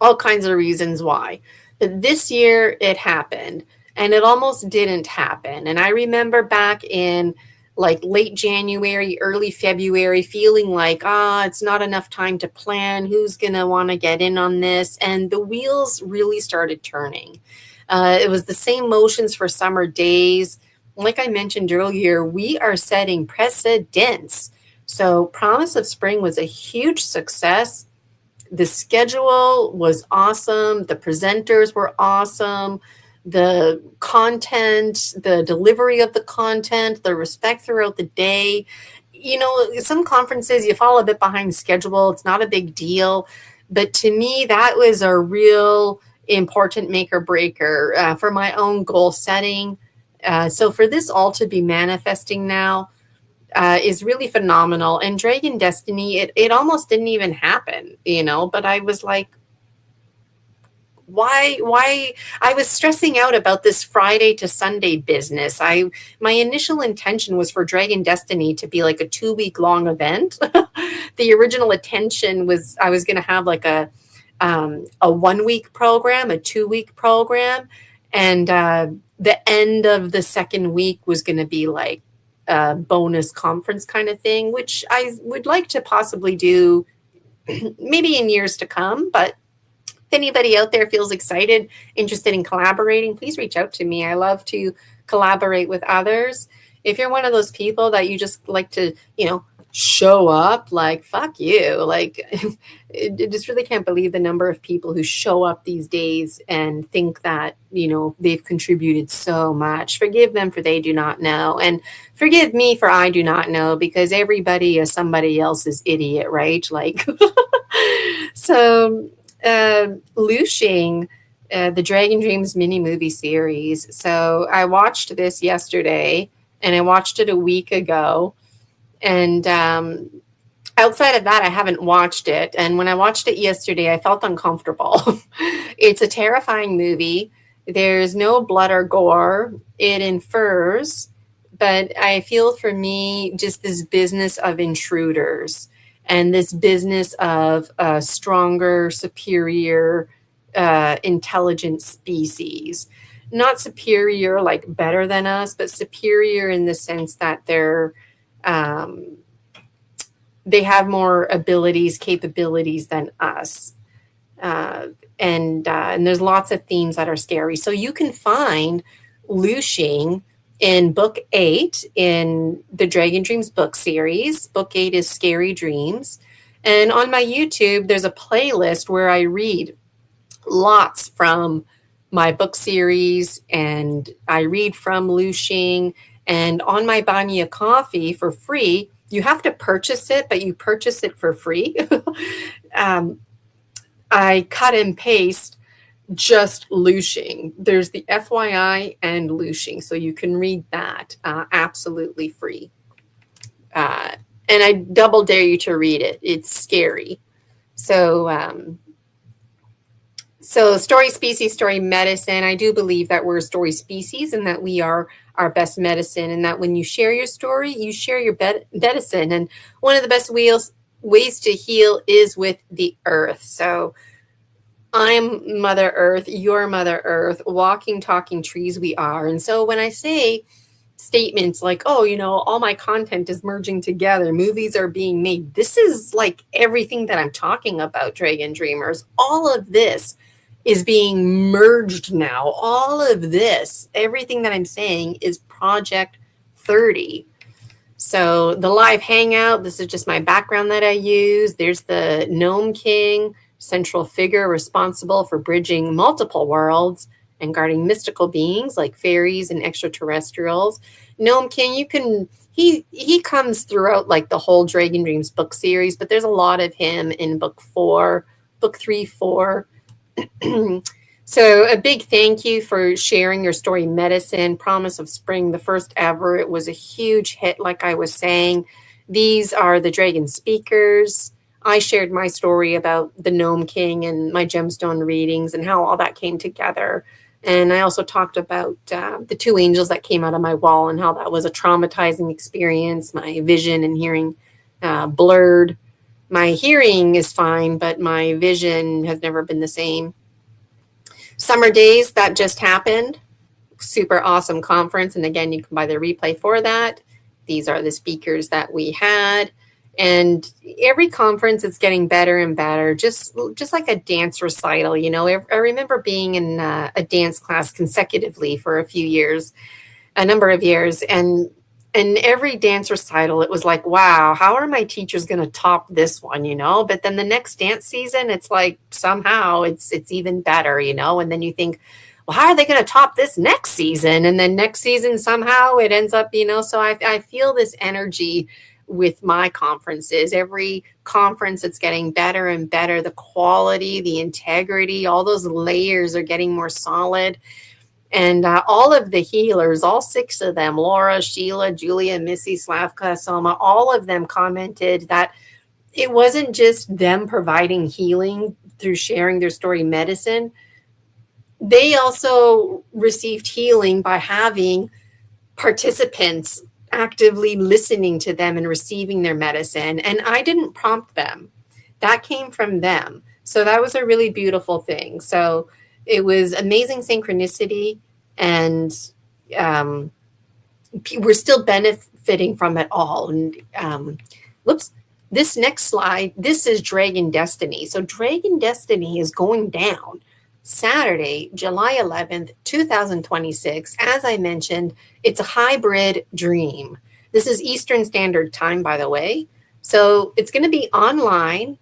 all kinds of reasons why. But this year it happened, and it almost didn't happen. And I remember back in like late January, early February, feeling like, it's not enough time to plan. Who's going to want to get in on this? And the wheels really started turning. It was the same motions for Summer Days. Like I mentioned earlier, we are setting precedents. So Promise of Spring was a huge success. The schedule was awesome. The presenters were awesome. the content, the delivery of the content, the respect throughout the day. You know, some conferences you fall a bit behind schedule. It's not a big deal. But to me, that was a real important make or breaker for my own goal setting. So for this all to be manifesting now is really phenomenal. And Dragon Destiny, it almost didn't even happen, you know, but I was like, why I was stressing out about this Friday to Sunday business. My initial intention was for Dragon Destiny to be like a 2-week long event. The original intention was I was going to have like a 1-week program, a 2-week program, and the end of the second week was going to be like a bonus conference kind of thing, which I would like to possibly do maybe in years to come. But if anybody out there feels excited, interested in collaborating, please reach out to me. I love to collaborate with others. If you're one of those people that you just like to, you know, show up, like, fuck you. Like, I just really can't believe the number of people who show up these days and think that, you know, they've contributed so much. Forgive them for they do not know. And forgive me for I do not know, because everybody is somebody else's idiot, right? Like, so Liu Xing, the Dragon Dreams mini movie series. So I watched this yesterday and I watched it a week ago. And outside of that, I haven't watched it. And when I watched it yesterday, I felt uncomfortable. It's a terrifying movie. There's no blood or gore. It infers. But I feel for me, just this business of intruders and this business of a stronger, superior, intelligent species. Not superior, like better than us, but superior in the sense that they have more abilities, capabilities than us. And there's lots of themes that are scary. So you can find Liu Xing in book 8 in the Dragon Dreams book series. Book 8 is Scary Dreams. And on my YouTube, there's a playlist where I read lots from my book series, and I read from Liu Xing. And on my Buy Me a Coffee for free, you have to purchase it, but you purchase it for free. I cut and paste just Liu Xing. There's the FYI and Liu Xing, so you can read that absolutely free. And I double dare you to read it. It's scary. So story species, story medicine. I do believe that we're a story species and that we are our best medicine, and that when you share your story, you share your medicine. And one of the best ways to heal is with the earth. So I'm Mother Earth, you're Mother Earth, walking, talking trees we are. And so when I say statements like, oh, you know, all my content is merging together, movies are being made, this is like everything that I'm talking about, Dragon Dreamers. All of this is being merged now. All of this, everything that I'm saying is Project 30. So the live hangout, this is just my background that I use. There's the Gnome King, central figure responsible for bridging multiple worlds and guarding mystical beings like fairies and extraterrestrials. Gnome King, he comes throughout like the whole Dragon Dreams book series, but there's a lot of him in book 4, book 3, 4. So a big thank you for sharing your story, Medicine, Promise of Spring, the first ever. It was a huge hit, like I was saying. These are the Dragon speakers. I shared my story about the Gnome King and my gemstone readings and how all that came together. And I also talked about the 2 angels that came out of my wall and how that was a traumatizing experience, my vision and hearing blurred. My hearing is fine, but my vision has never been the same. Summer Days, that just happened. Super awesome conference. And again, you can buy the replay for that. These are the speakers that we had. And every conference, it's getting better and better, just like a dance recital. You know, I remember being in a dance class consecutively for a number of years. And every dance recital, it was like, wow, how are my teachers going to top this one, you know? But then the next dance season, it's like somehow it's even better, you know? And then you think, well, how are they going to top this next season? And then next season, somehow it ends up, so I feel this energy with my conferences. Every conference, it's getting better and better. The quality, the integrity, all those layers are getting more solid. And all of the healers, all 6 of them, Laura, Sheila, Julia, Missy, Slavka, Soma, all of them commented that it wasn't just them providing healing through sharing their story medicine. They also received healing by having participants actively listening to them and receiving their medicine. And I didn't prompt them. That came from them. So that was a really beautiful thing. So it was amazing synchronicity, and we're still benefiting from it all. And whoops, this next slide, this is Dragon Destiny. So Dragon Destiny is going down Saturday, July 11th, 2026. As I mentioned, it's a hybrid dream. This is Eastern Standard Time, by the way. So it's going to be online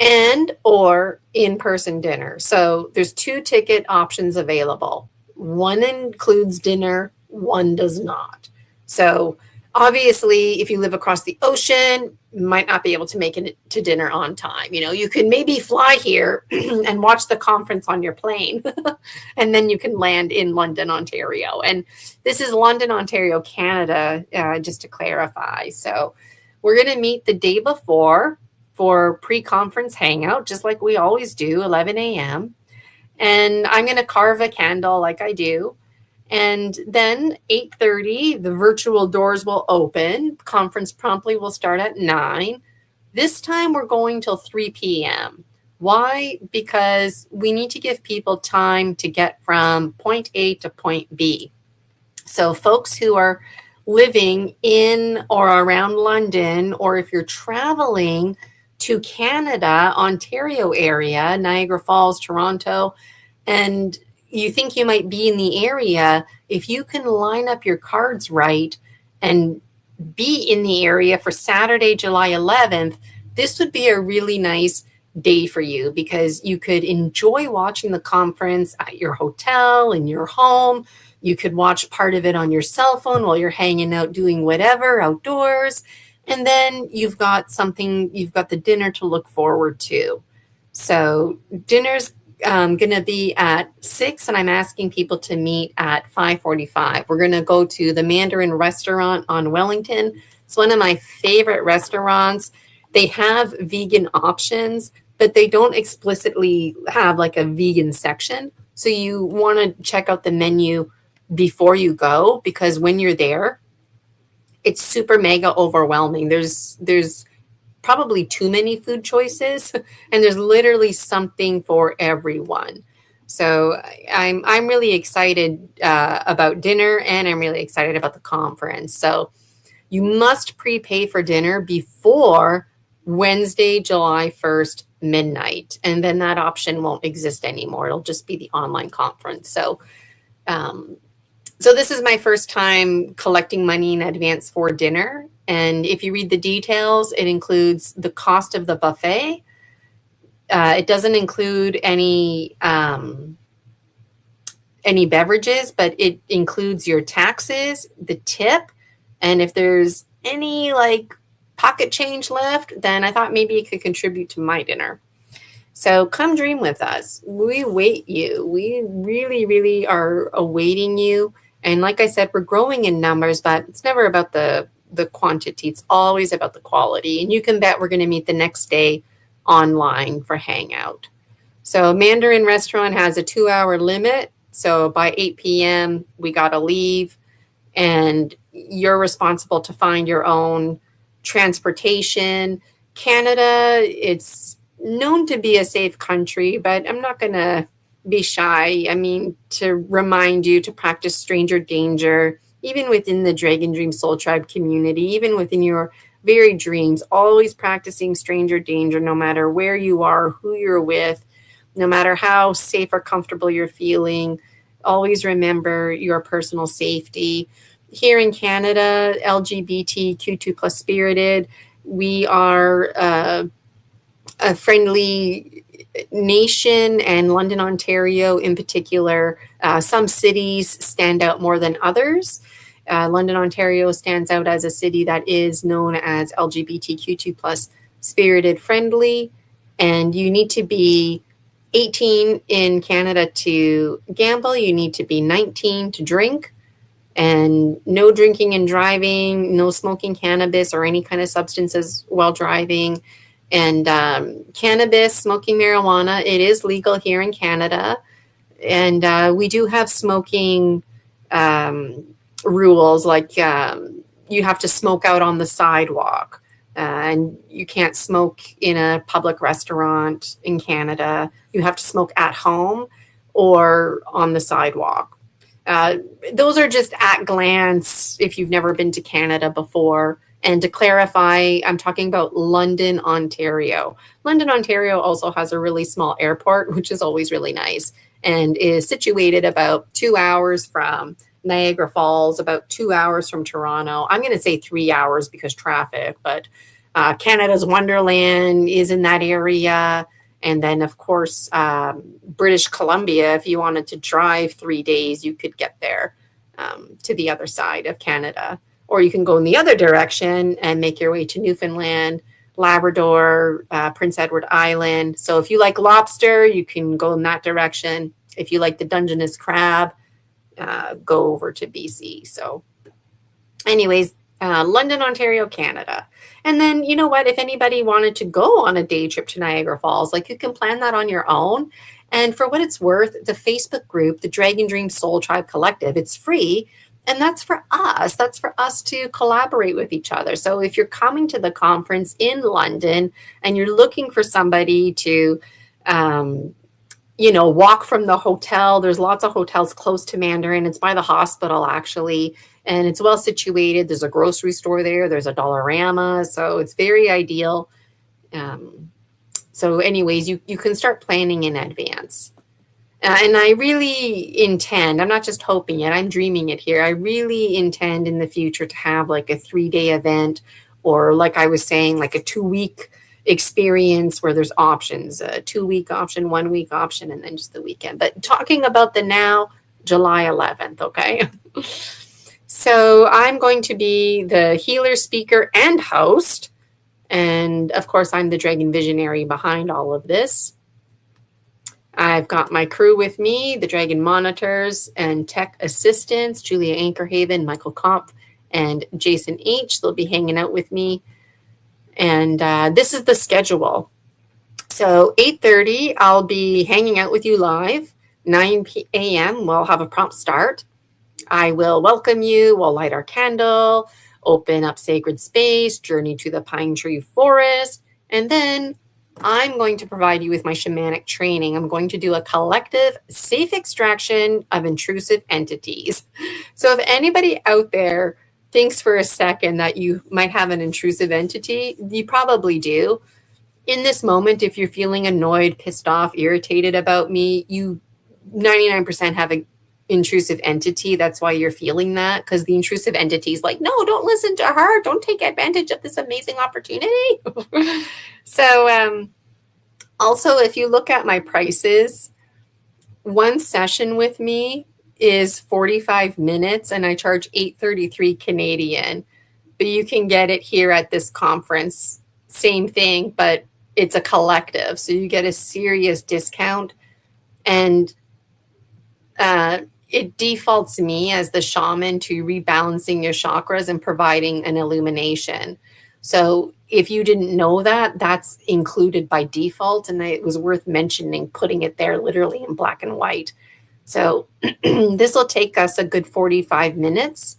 and or in-person dinner. So there's 2 ticket options available. One includes dinner, one does not. So obviously, if you live across the ocean, you might not be able to make it to dinner on time. You can maybe fly here and watch the conference on your plane, and then you can land in London, Ontario. And this is London, Ontario, Canada, just to clarify. So we're going to meet the day before for pre-conference hangout, just like we always do, 11 a.m. And I'm going to carve a candle like I do. And then 8:30, the virtual doors will open. Conference promptly will start at 9. This time we're going till 3 p.m. Why? Because we need to give people time to get from point A to point B. So folks who are living in or around London, or if you're traveling to Canada, Ontario area, Niagara Falls, Toronto, and you think you might be in the area, if you can line up your cards right and be in the area for Saturday, July 11th, this would be a really nice day for you, because you could enjoy watching the conference at your hotel, in your home. You could watch part of it on your cell phone while you're hanging out doing whatever outdoors. And then you've got the dinner to look forward to. So dinner's going to be at 6, and I'm asking people to meet at 5:45. We're going to go to the Mandarin restaurant on Wellington. It's one of my favorite restaurants. They have vegan options, but they don't explicitly have like a vegan section. So you want to check out the menu before you go, because when you're there, it's super mega overwhelming. There's probably too many food choices, and there's literally something for everyone. So I'm really excited about dinner, and I'm really excited about the conference. So you must prepay for dinner before Wednesday, July 1st, midnight, and then that option won't exist anymore. It'll just be the online conference. So this is my first time collecting money in advance for dinner. And if you read the details, it includes the cost of the buffet. It doesn't include any beverages, but it includes your taxes, the tip, and if there's any like pocket change left, then I thought maybe it could contribute to my dinner. So come dream with us. We wait you. We really, really are awaiting you. And like I said, we're growing in numbers, but it's never about the quantity. It's always about the quality. And you can bet we're going to meet the next day online for Hangout. So Mandarin Restaurant has a 2-hour limit. So by 8 p.m., we got to leave. And you're responsible to find your own transportation. Canada, it's known to be a safe country, but I'm not going to be shy. I mean, to remind you to practice stranger danger, even within the Dragon Dream Soul Tribe community, even within your very dreams, always practicing stranger danger, no matter where you are, who you're with, no matter how safe or comfortable you're feeling. Always remember your personal safety. Here in Canada, LGBTQ2 plus spirited, we are a friendly nation and London, Ontario in particular, some cities stand out more than others. London, Ontario stands out as a city that is known as LGBTQ2 plus spirited friendly, and you need to be 18 in Canada to gamble. You need to be 19 to drink, and no drinking and driving, no smoking cannabis or any kind of substances while driving. And cannabis, smoking marijuana, it is legal here in Canada. And we do have smoking rules, like you have to smoke out on the sidewalk, and you can't smoke in a public restaurant in Canada. You have to smoke at home or on the sidewalk. Those are just at glance if you've never been to Canada before. And to clarify, I'm talking about London, Ontario. London, Ontario also has a really small airport, which is always really nice, and is situated about 2 hours from Niagara Falls, about 2 hours from Toronto. I'm going to say 3 hours because traffic, but Canada's Wonderland is in that area. And then, of course, British Columbia, if you wanted to drive 3 days, you could get there to the other side of Canada. Or you can go in the other direction and make your way to Newfoundland, Labrador, Prince Edward Island. So if you like lobster, you can go in that direction. If you like the Dungeness crab, go over to BC. So anyways, London, Ontario, Canada. And then, you know what, if anybody wanted to go on a day trip to Niagara Falls, like, you can plan that on your own. And for what it's worth, the Facebook group, the Dragon Dream Soul Tribe Collective, it's free. And that's for us. That's for us to collaborate with each other. So if you're coming to the conference in London and you're looking for somebody to, walk from the hotel, there's lots of hotels close to Mandarin. It's by the hospital, actually, and it's well situated. There's a grocery store there. There's a Dollarama. So it's very ideal. So anyways, you can start planning in advance. And I really intend, I'm not just hoping it, I'm dreaming it here. I really intend in the future to have like a 3-day event, or like I was saying, like a 2-week experience where there's options, a 2-week option, 1-week option, and then just the weekend. But talking about the now, July 11th, okay? So I'm going to be the healer, speaker, and host. And of course, I'm the dragon visionary behind all of this. I've got my crew with me, the Dragon Monitors and Tech Assistants, Julia Ankerhaven, Michael Kopf, and Jason H. They'll be hanging out with me. And this is the schedule. So 8:30, I'll be hanging out with you live. 9 a.m., we'll have a prompt start. I will welcome you, we'll light our candle, open up sacred space, journey to the pine tree forest, and then I'm going to provide you with my shamanic training. I'm going to do a collective safe extraction of intrusive entities. So if anybody out there thinks for a second that you might have an intrusive entity, you probably do. In this moment, if you're feeling annoyed, pissed off, irritated about me, you 99% have an intrusive entity. That's why you're feeling that, because the intrusive entity is like, no, don't listen to her. Don't take advantage of this amazing opportunity. So also, if you look at my prices, one session with me is 45 minutes and I charge $8.33 Canadian. But you can get it here at this conference. Same thing, but it's a collective. So you get a serious discount. And it defaults me as the shaman to rebalancing your chakras and providing an illumination. So if you didn't know that, that's included by default. And it was worth mentioning, putting it there literally in black and white. So this will take us a good 45 minutes.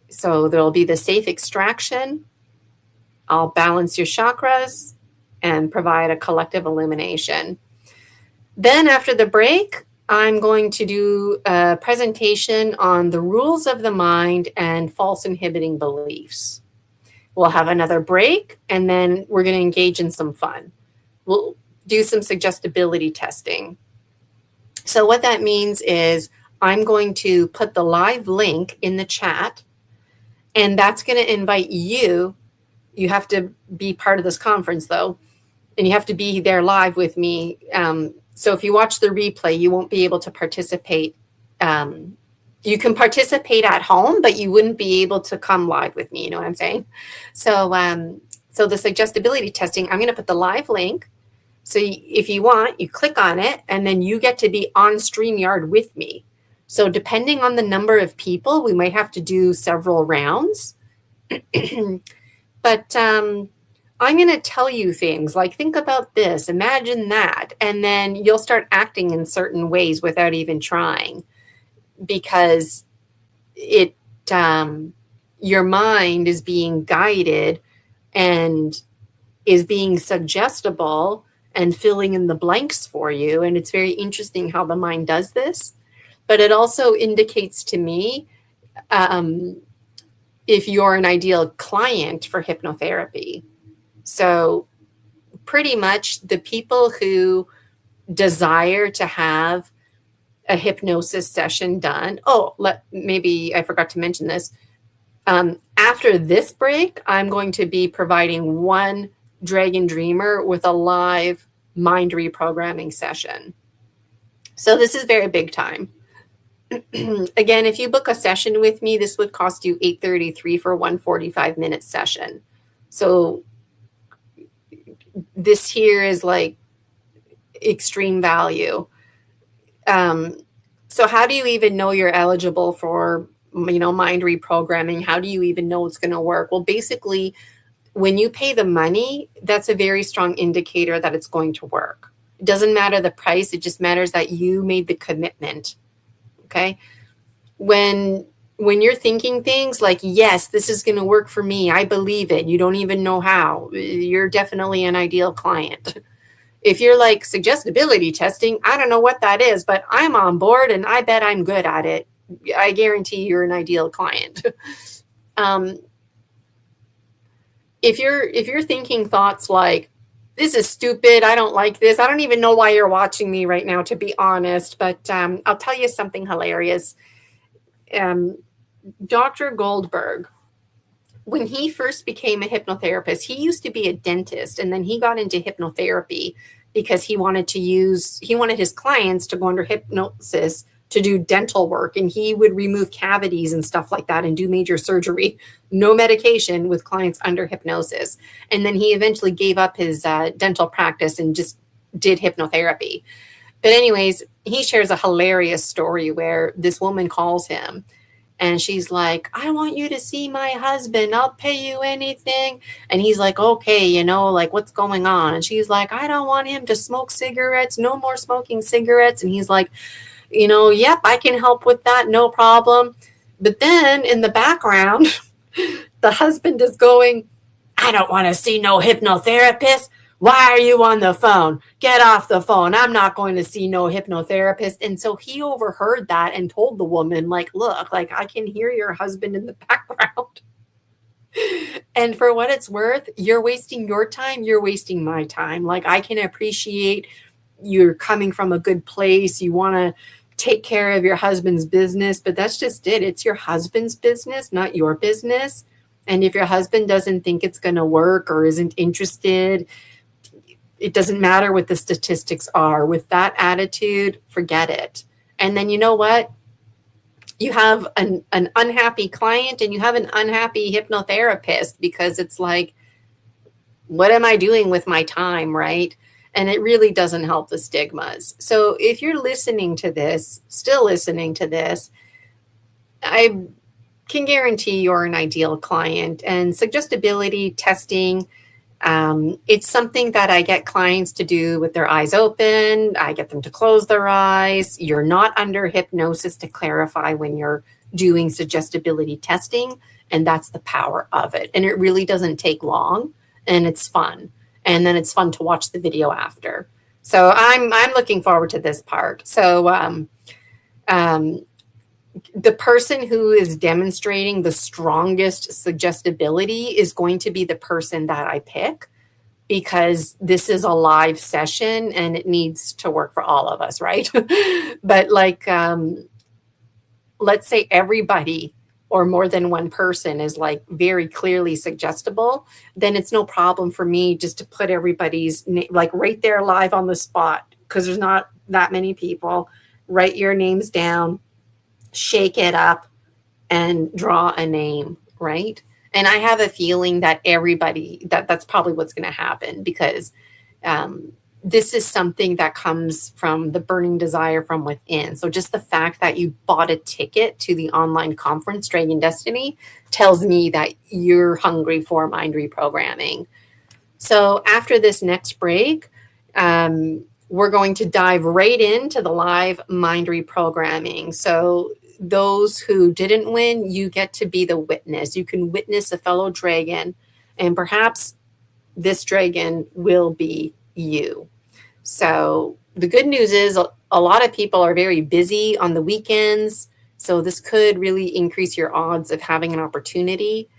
So there'll be the safe extraction. I'll balance your chakras and provide a collective illumination. Then after the break, I'm going to do a presentation on the rules of the mind and false inhibiting beliefs. We'll have another break, and then we're going to engage in some fun. We'll do some suggestibility testing. So what that means is I'm going to put the live link in the chat, and that's going to invite you. You have to be part of this conference, though. and you have to be there live with me. So if you watch the replay, you won't be able to participate. You can participate at home, but you wouldn't be able to come live with me. You know what I'm saying? So the suggestibility testing, I'm going to put the live link. So if you want, you click on it, and then you get to be on StreamYard with me. So depending on the number of people, we might have to do several rounds. But I'm going to tell you things like, think about this, imagine that, and then you'll start acting in certain ways without even trying, because your mind is being guided and is being suggestible and filling in the blanks for you. And it's very interesting how the mind does this. But it also indicates to me if you're an ideal client for hypnotherapy. So pretty much the people who desire to have a hypnosis session done. Maybe I forgot to mention this. After this break, I'm going to be providing one Dragon Dreamer with a live mind reprogramming session. So this is very big time. Again, if you book a session with me, this would cost you $833 for 145-minute session. So this here is like extreme value. So how do you even know you're eligible for, mind reprogramming? How do you even know it's going to work? Well, basically, when you pay the money, that's a very strong indicator that it's going to work. It doesn't matter the price. It just matters that you made the commitment. Okay. When you're thinking things like, yes, this is going to work for me, I believe it, you don't even know how, you're definitely an ideal client. If you're like, suggestibility testing, I don't know what that is, but I'm on board and I bet I'm good at it, I guarantee you're an ideal client. If you're thinking thoughts like, this is stupid, I don't like this, I don't even know why you're watching me right now, to be honest, but I'll tell you something hilarious. Dr. Goldberg, when he first became a hypnotherapist, he used to be a dentist, and then he got into hypnotherapy because he wanted his clients to go under hypnosis to do dental work, and he would remove cavities and stuff like that and do major surgery, no medication, with clients under hypnosis. And then he eventually gave up his dental practice and just did hypnotherapy. But anyways, he shares a hilarious story where this woman calls him and she's like, I want you to see my husband, I'll pay you anything. And he's like, okay, like, what's going on? And she's like, I don't want him to smoke cigarettes, no more smoking cigarettes. And he's like, yep, I can help with that, no problem. But then in the background, the husband is going, I don't want to see no hypnotherapist. Why are you on the phone? Get off the phone. I'm not going to see no hypnotherapist. And so he overheard that and told the woman, like, look, like, I can hear your husband in the background. And for what it's worth, you're wasting your time. You're wasting my time. Like, I can appreciate you're coming from a good place. You want to take care of your husband's business, but that's just it. It's your husband's business, not your business. And if your husband doesn't think it's going to work or isn't interested, it doesn't matter what the statistics are. With that attitude, forget it. And then you know what? You have an unhappy client and you have an unhappy hypnotherapist, because it's like, what am I doing with my time, right? And it really doesn't help the stigmas. So if you're still listening to this, I can guarantee you're an ideal client. And suggestibility testing, it's something that I get clients to do with their eyes open. I get them to close their eyes. You're not under hypnosis, to clarify, when you're doing suggestibility testing. And that's the power of it. And it really doesn't take long, and it's fun. And then it's fun to watch the video after. So I'm looking forward to this part. So the person who is demonstrating the strongest suggestibility is going to be the person that I pick, because this is a live session and it needs to work for all of us, right? But like, let's say everybody or more than one person is like very clearly suggestible, then it's no problem for me just to put everybody's like right there live on the spot, because there's not that many people. Write your names down, shake it up, and draw a name, right? And I have a feeling that that's probably what's going to happen, because um, this is something that comes from the burning desire from within. So just the fact that you bought a ticket to the online conference Dragon Destiny tells me that you're hungry for mind reprogramming. So after this next break, we're going to dive right into the live mind reprogramming. So those who didn't win, you get to be the witness. You can witness a fellow dragon, and perhaps this dragon will be you. So the good news is a lot of people are very busy on the weekends. So this could really increase your odds of having an opportunity.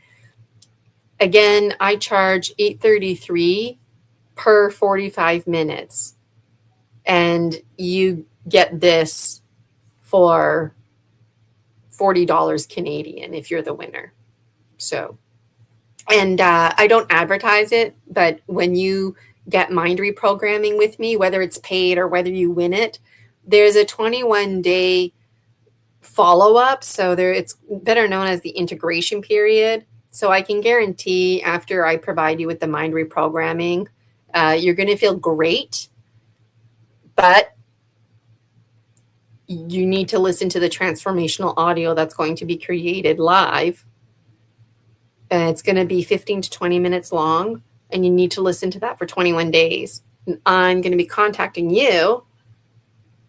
Again, I charge $833 per 45 minutes. And you get this for $40 Canadian if you're the winner. So, and I don't advertise it, but when you get mind reprogramming with me, whether it's paid or whether you win it, there's a 21-day follow-up. So it's better known as the integration period. So I can guarantee after I provide you with the mind reprogramming, you're going to feel great, but you need to listen to the transformational audio that's going to be created live. It's going to be 15 to 20 minutes long, and you need to listen to that for 21 days. And I'm going to be contacting you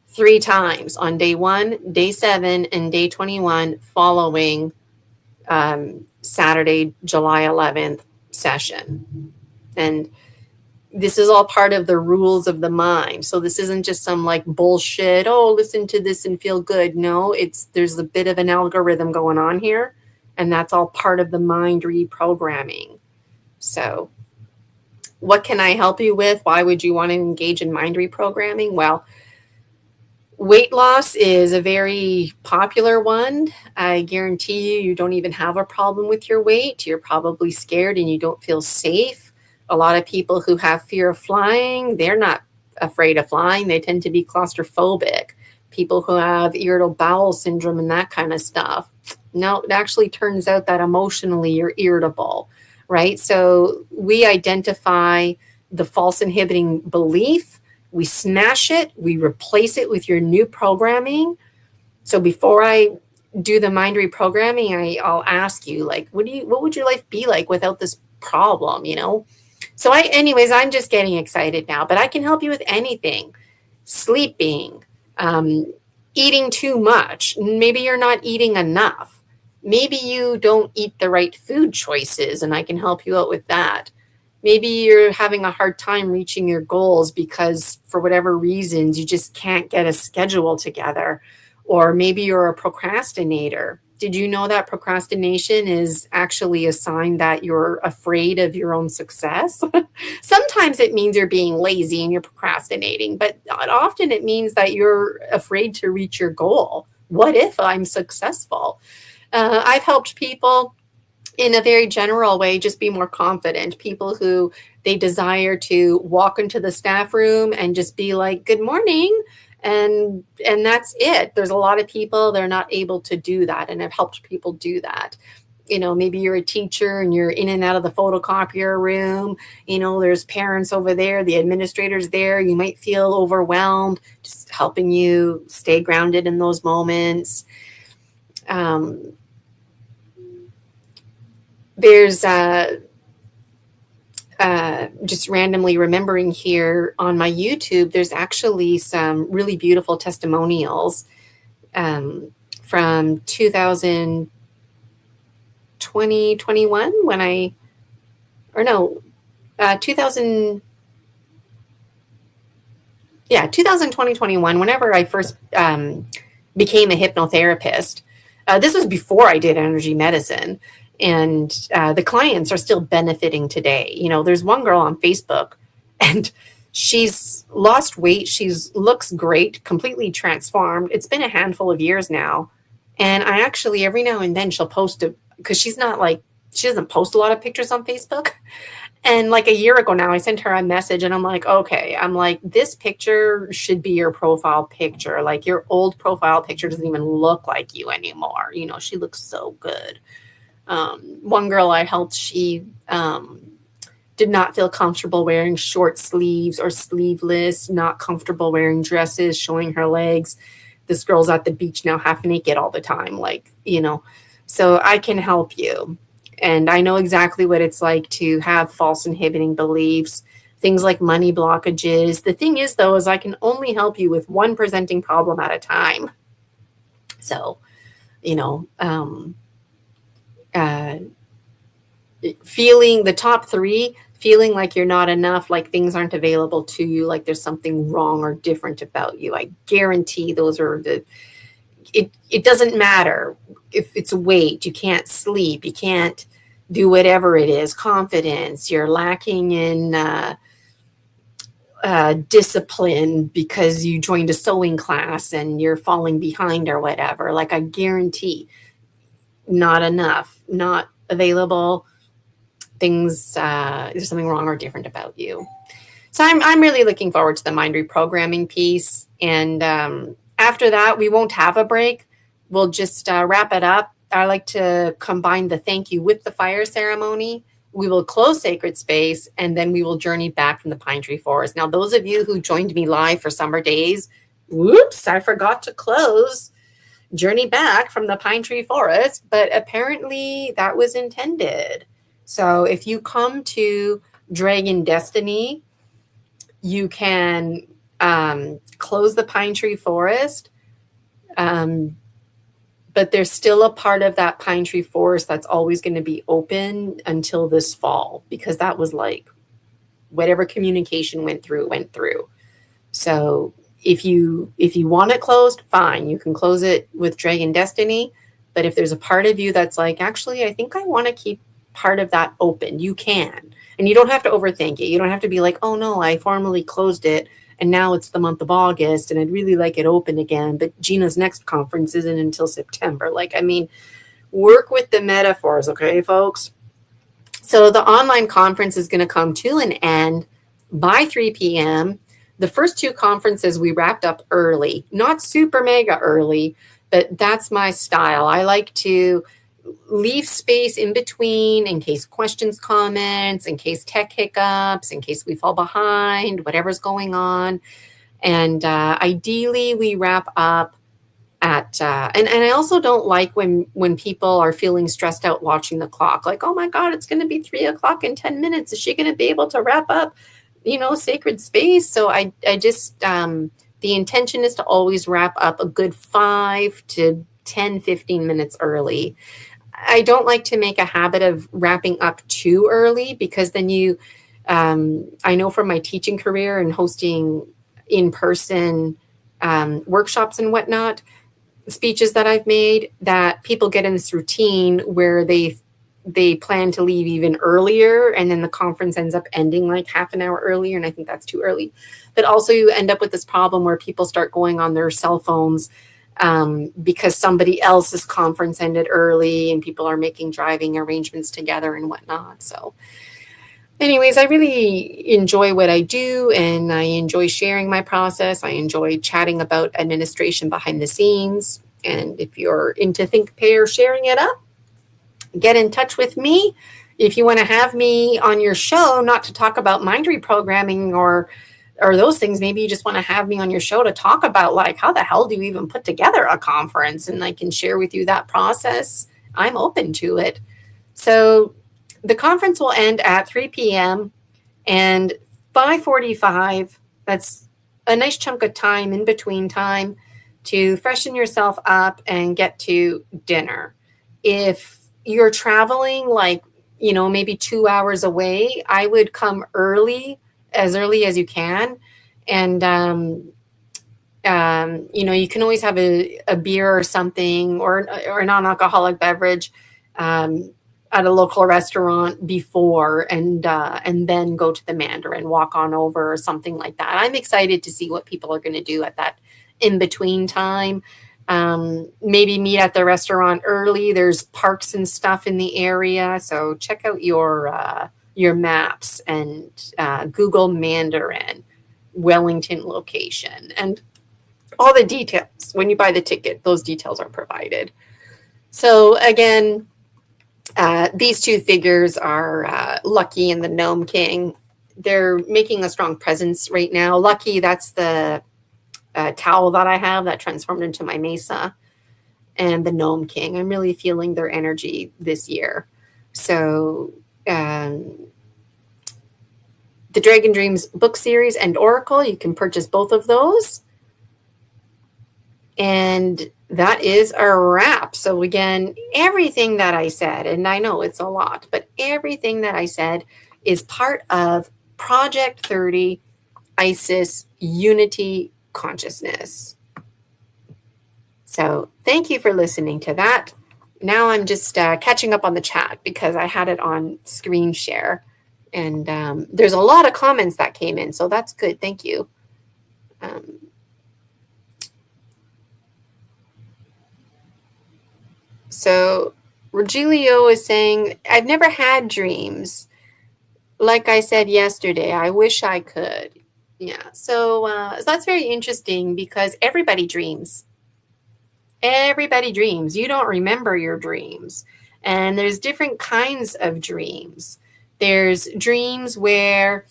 3 times on day 1, day 7, and day 21 following Saturday, July 11th session. And this is all part of the rules of the mind. So this isn't just some like bullshit, oh, listen to this and feel good. No, there's a bit of an algorithm going on here, and that's all part of the mind reprogramming. So what can I help you with? Why would you want to engage in mind reprogramming? Well, weight loss is a very popular one. I guarantee you don't even have a problem with your weight. You're probably scared and you don't feel safe. A lot of people who have fear of flying, they're not afraid of flying. They tend to be claustrophobic. People who have irritable bowel syndrome and that kind of stuff. No, it actually turns out that emotionally you're irritable, right? So we identify the false inhibiting belief, we smash it, we replace it with your new programming. So before I do the mind reprogramming, I'll ask you, like, what would your life be like without this problem, you know? So anyways, I'm just getting excited now, but I can help you with anything. Sleeping, eating too much. Maybe you're not eating enough. Maybe you don't eat the right food choices, and I can help you out with that. Maybe you're having a hard time reaching your goals because for whatever reasons, you just can't get a schedule together. Or maybe you're a procrastinator. Did you know that procrastination is actually a sign that you're afraid of your own success? Sometimes it means you're being lazy and you're procrastinating, but often it means that you're afraid to reach your goal. What if I'm successful? I've helped people in a very general way just be more confident. People who they desire to walk into the staff room and just be like, good morning. And that's it. There's a lot of people, they're not able to do that. And I've helped people do that. You know, maybe you're a teacher and you're in and out of the photocopier room. You know, there's parents over there, the administrators there. You might feel overwhelmed, just helping you stay grounded in those moments. There's just randomly remembering here on my YouTube, there's actually some really beautiful testimonials from 2020, 21 when I, or no, 2020, 2021, whenever I first became a hypnotherapist. This was before I did energy medicine. And the clients are still benefiting today. You know, there's one girl on Facebook and she's lost weight. She's looks great, completely transformed. It's been a handful of years now. And I actually, every now and then she'll post a, because she's not like, she doesn't post a lot of pictures on Facebook. And like a year ago now, I sent her a message and I'm like, okay, I'm like, this picture should be your profile picture. Like your old profile picture doesn't even look like you anymore. You know, she looks so good. One girl I helped, she did not feel comfortable wearing short sleeves or sleeveless, not comfortable wearing dresses, showing her legs. This girl's at the beach now half naked all the time. Like, you know, so I can help you. And I know exactly what it's like to have false inhibiting beliefs, things like money blockages. The thing is, though, is I can only help you with one presenting problem at a time. So, you know, feeling the top three, feeling like you're not enough, like things aren't available to you, like there's something wrong or different about you. I guarantee those are it doesn't matter if it's weight, you can't sleep, you can't do whatever it is, confidence, you're lacking in discipline because you joined a sewing class and you're falling behind or whatever. Like I guarantee not enough, not available, things, there's something wrong or different about you. So I'm really looking forward to the mind reprogramming piece. And after that, we won't have a break. We'll just wrap it up. I like to combine the thank you with the fire ceremony. We will close sacred space, and then we will journey back from the pine tree forest. Now, those of you who joined me live for summer days, whoops, I forgot to close journey back from the pine tree forest, but apparently that was intended. So if you come to Dragon Destiny, you can close the pine tree forest, but there's still a part of that pine tree forest that's always going to be open until this fall, because that was like whatever communication went through. So if you want it closed, fine, you can close it with Dragon Destiny. But if there's a part of you that's like, actually, I think I want to keep part of that open, you can. And you don't have to overthink it. You don't have to be like, oh no, I formally closed it and now it's the month of August and I'd really like it open again, but Gina's next conference isn't until September. Like, I mean, work with the metaphors, okay, folks? So the online conference is going to come to an end by 3 p.m. The first two conferences we wrapped up early, not super mega early, but that's my style. I like to leave space in between in case questions, comments, in case tech hiccups, in case we fall behind, whatever's going on. And ideally, we wrap up at and I also don't like when people are feeling stressed out watching the clock, like, oh my God, it's going to be 3 o'clock in 10 minutes. Is she going to be able to wrap up, sacred space? So I just the intention is to always wrap up a good 5 to 10, 15 minutes early. I don't like to make a habit of wrapping up too early, because then I know from my teaching career and hosting in-person workshops and whatnot, speeches that I've made, that people get in this routine where they plan to leave even earlier, and then the conference ends up ending like half an hour earlier, and I think that's too early. But also you end up with this problem where people start going on their cell phones because somebody else's conference ended early and people are making driving arrangements together and whatnot. So anyways, I really enjoy what I do, and I enjoy sharing my process. I enjoy chatting about administration behind the scenes. And if you're into Think Pair sharing it up, get in touch with me. If you want to have me on your show, not to talk about mind reprogramming or those things, maybe you just want to have me on your show to talk about, like, how the hell do you even put together a conference? And I can share with you that process. I'm open to it. So the conference will end at 3 p.m. and 5:45. That's a nice chunk of time in between time to freshen yourself up and get to dinner. If you're traveling, like, maybe 2 hours away, I would come early as you can. And, you can always have a beer or something, or a non-alcoholic beverage at a local restaurant before, and then go to the Mandarin, walk on over or something like that. I'm excited to see what people are going to do at that in-between time. Maybe meet at the restaurant early. There's parks and stuff in the area, so check out your maps and Google Mandarin Wellington location and all the details. When you buy the ticket, those details are provided. So again, these two figures are Lucky and the Gnome King. They're making a strong presence right now. Lucky, that's the towel that I have that transformed into my mesa. And the Gnome King, I'm really feeling their energy this year. So the Dragon Dreams book series and Oracle, you can purchase both of those. And that is a wrap. So again, everything that I said, and I know it's a lot, but everything that I said is part of Project 30 Isis Unity Consciousness. So thank you for listening to that. Now I'm just catching up on the chat because I had it on screen share. And there's a lot of comments that came in, so that's good. Thank you. So Rogelio is saying, I've never had dreams. Like I said yesterday, I wish I could. Yeah, so that's very interesting because everybody dreams. Everybody dreams. You don't remember your dreams. And there's different kinds of dreams. There's dreams where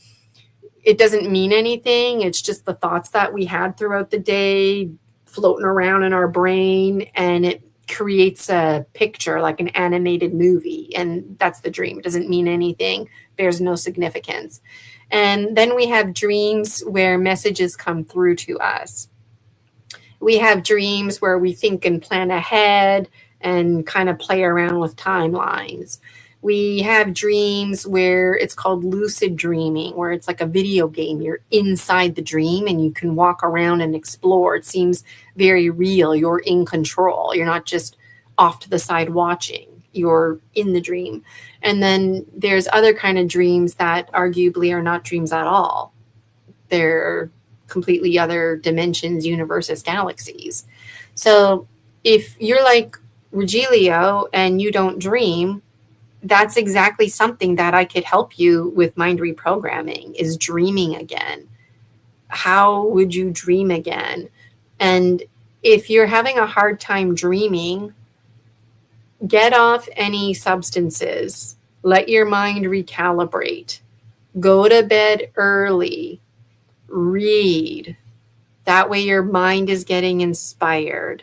it doesn't mean anything. It's just the thoughts that we had throughout the day floating around in our brain, and it creates a picture like an animated movie. And that's the dream. It doesn't mean anything. There's no significance. And then we have dreams where messages come through to us. We have dreams where we think and plan ahead and kind of play around with timelines. We have dreams where it's called lucid dreaming, where it's like a video game. You're inside the dream and you can walk around and explore. It seems very real. You're in control. You're not just off to the side watching. You're in the dream. And then there's other kind of dreams that arguably are not dreams at all. They're completely other dimensions, universes, galaxies. So if you're like Rogelio and you don't dream, that's exactly something that I could help you with mind reprogramming, is dreaming again. How would you dream again? And if you're having a hard time dreaming, get off any substances. Let your mind recalibrate. Go to bed early. Read. That way your mind is getting inspired.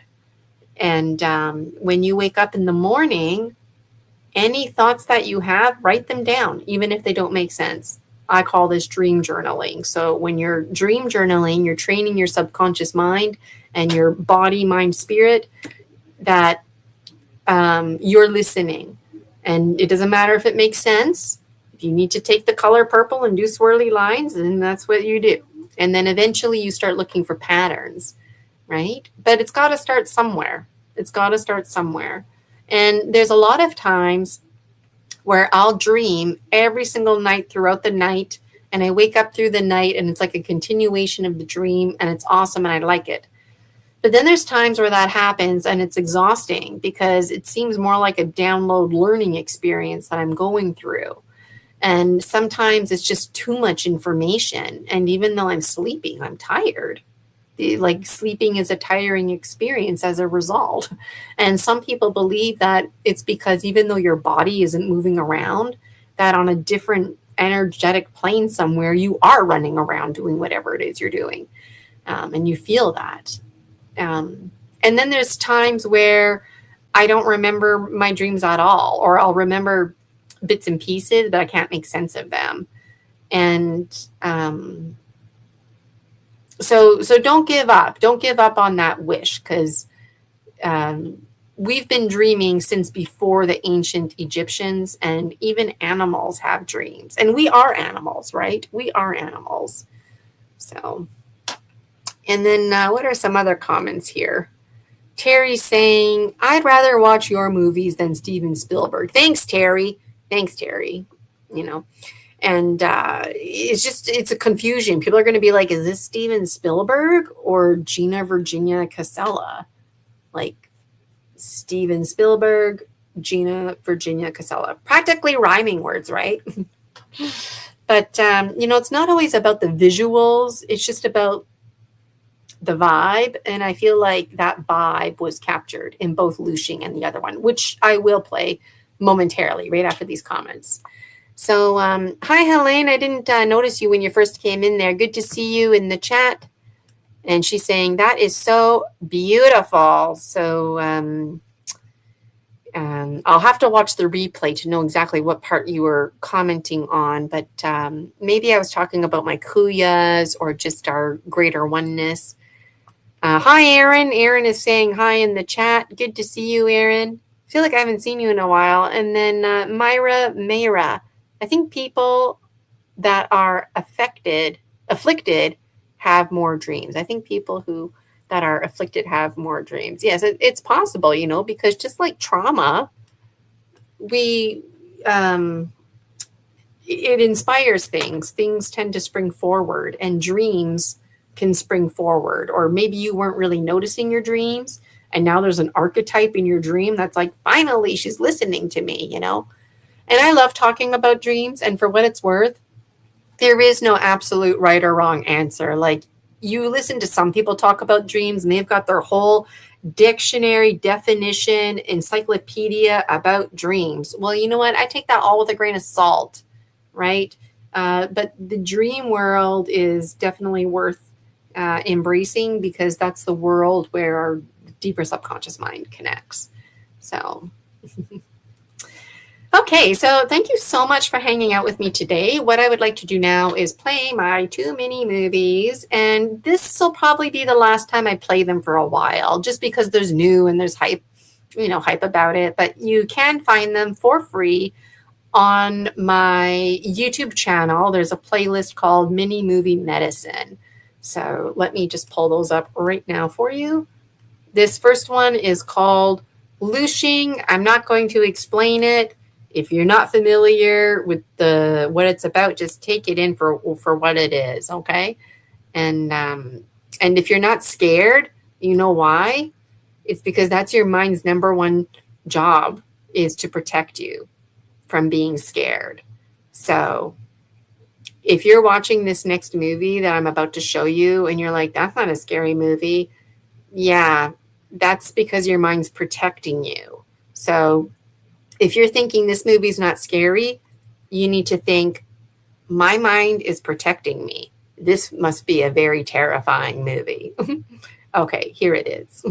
And when you wake up in the morning, any thoughts that you have, write them down, even if they don't make sense. I call this dream journaling. So when you're dream journaling, you're training your subconscious mind and your body, mind, spirit that you're listening. And it doesn't matter if it makes sense. If you need to take the color purple and do swirly lines, then that's what you do. And then eventually you start looking for patterns, right? But it's got to start somewhere. It's got to start somewhere. And there's a lot of times where I'll dream every single night throughout the night, and I wake up through the night and it's like a continuation of the dream, and it's awesome and I like it. But then there's times where that happens and it's exhausting because it seems more like a download learning experience that I'm going through. And sometimes it's just too much information. And even though I'm sleeping, I'm tired. Like sleeping is a tiring experience as a result. And some people believe that it's because even though your body isn't moving around, that on a different energetic plane somewhere, you are running around doing whatever it is you're doing. And you feel that. And then there's times where I don't remember my dreams at all, or I'll remember bits and pieces, but I can't make sense of them. And so don't give up. Don't give up on that wish, because we've been dreaming since before the ancient Egyptians, and even animals have dreams. And we are animals, right? We are animals. So, and then what are some other comments here? Terry's saying, I'd rather watch your movies than Steven Spielberg. Thanks, Terry. Thanks, Terry. You know, and it's a confusion. People are going to be like, is this Steven Spielberg or Gina Virginia Casella? like Steven Spielberg, Gina Virginia Casella. Practically rhyming words, right? But, it's not always about the visuals. It's just about the vibe. And I feel like that vibe was captured in both Lushing and the other one, which I will play momentarily right after these comments. So, hi, Helene. I didn't notice you when you first came in there. Good to see you in the chat. And she's saying, that is so beautiful. So, I'll have to watch the replay to know exactly what part you were commenting on, but maybe I was talking about my kuyas or just our greater oneness. Hi, Aaron. Aaron is saying hi in the chat. Good to see you, Aaron. I feel like I haven't seen you in a while. And then Mayra. I think people that are afflicted have more dreams. I think people that are afflicted have more dreams. Yes, it's possible, because just like trauma, it inspires things. Things tend to spring forward, and dreams can spring forward. Or maybe you weren't really noticing your dreams, and now there's an archetype in your dream that's like, finally, she's listening to me, And I love talking about dreams, and for what it's worth, there is no absolute right or wrong answer. Like, you listen to some people talk about dreams and they've got their whole dictionary, definition, encyclopedia about dreams. Well, you know what? I take that all with a grain of salt, right? But the dream world is definitely worth embracing, because that's the world where our deeper subconscious mind connects. So... Okay, so thank you so much for hanging out with me today. What I would like to do now is play my 2 mini movies, and this will probably be the last time I play them for a while, just because there's new and there's hype about it. But you can find them for free on my YouTube channel. There's a playlist called Mini Movie Medicine. So let me just pull those up right now for you. This first one is called Lushing. I'm not going to explain it. If you're not familiar with what it's about, just take it in for what it is, okay? And if you're not scared, you know why? It's because that's your mind's number one job, is to protect you from being scared. So if you're watching this next movie that I'm about to show you and you're like, that's not a scary movie, yeah, that's because your mind's protecting you. So if you're thinking this movie's not scary, you need to think, my mind is protecting me. This must be a very terrifying movie. Okay, here it is.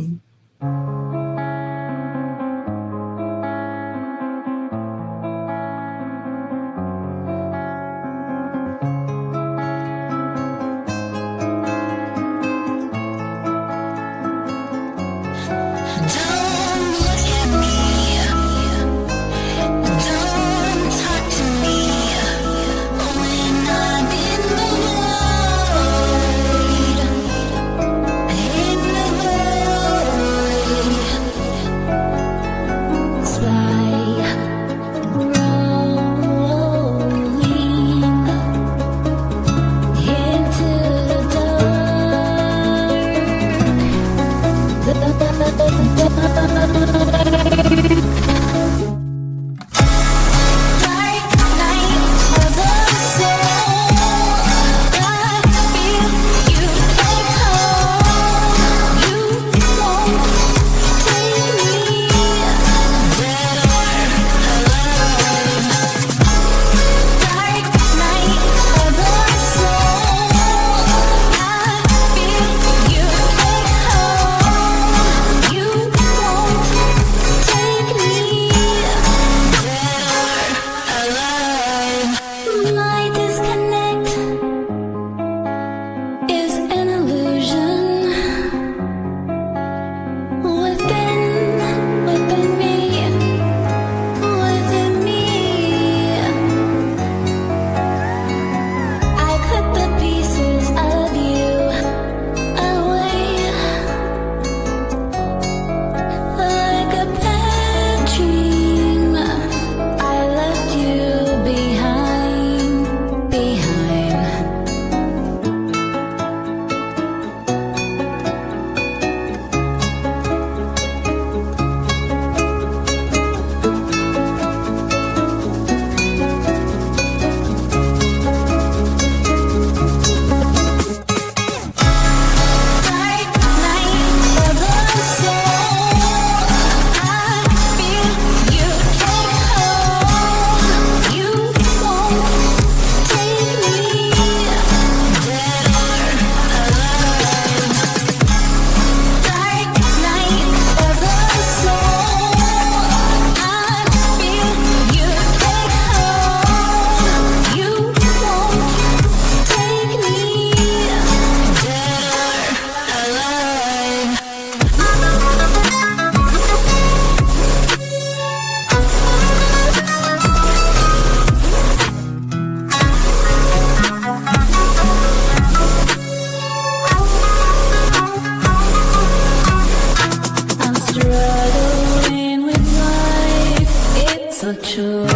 a choice.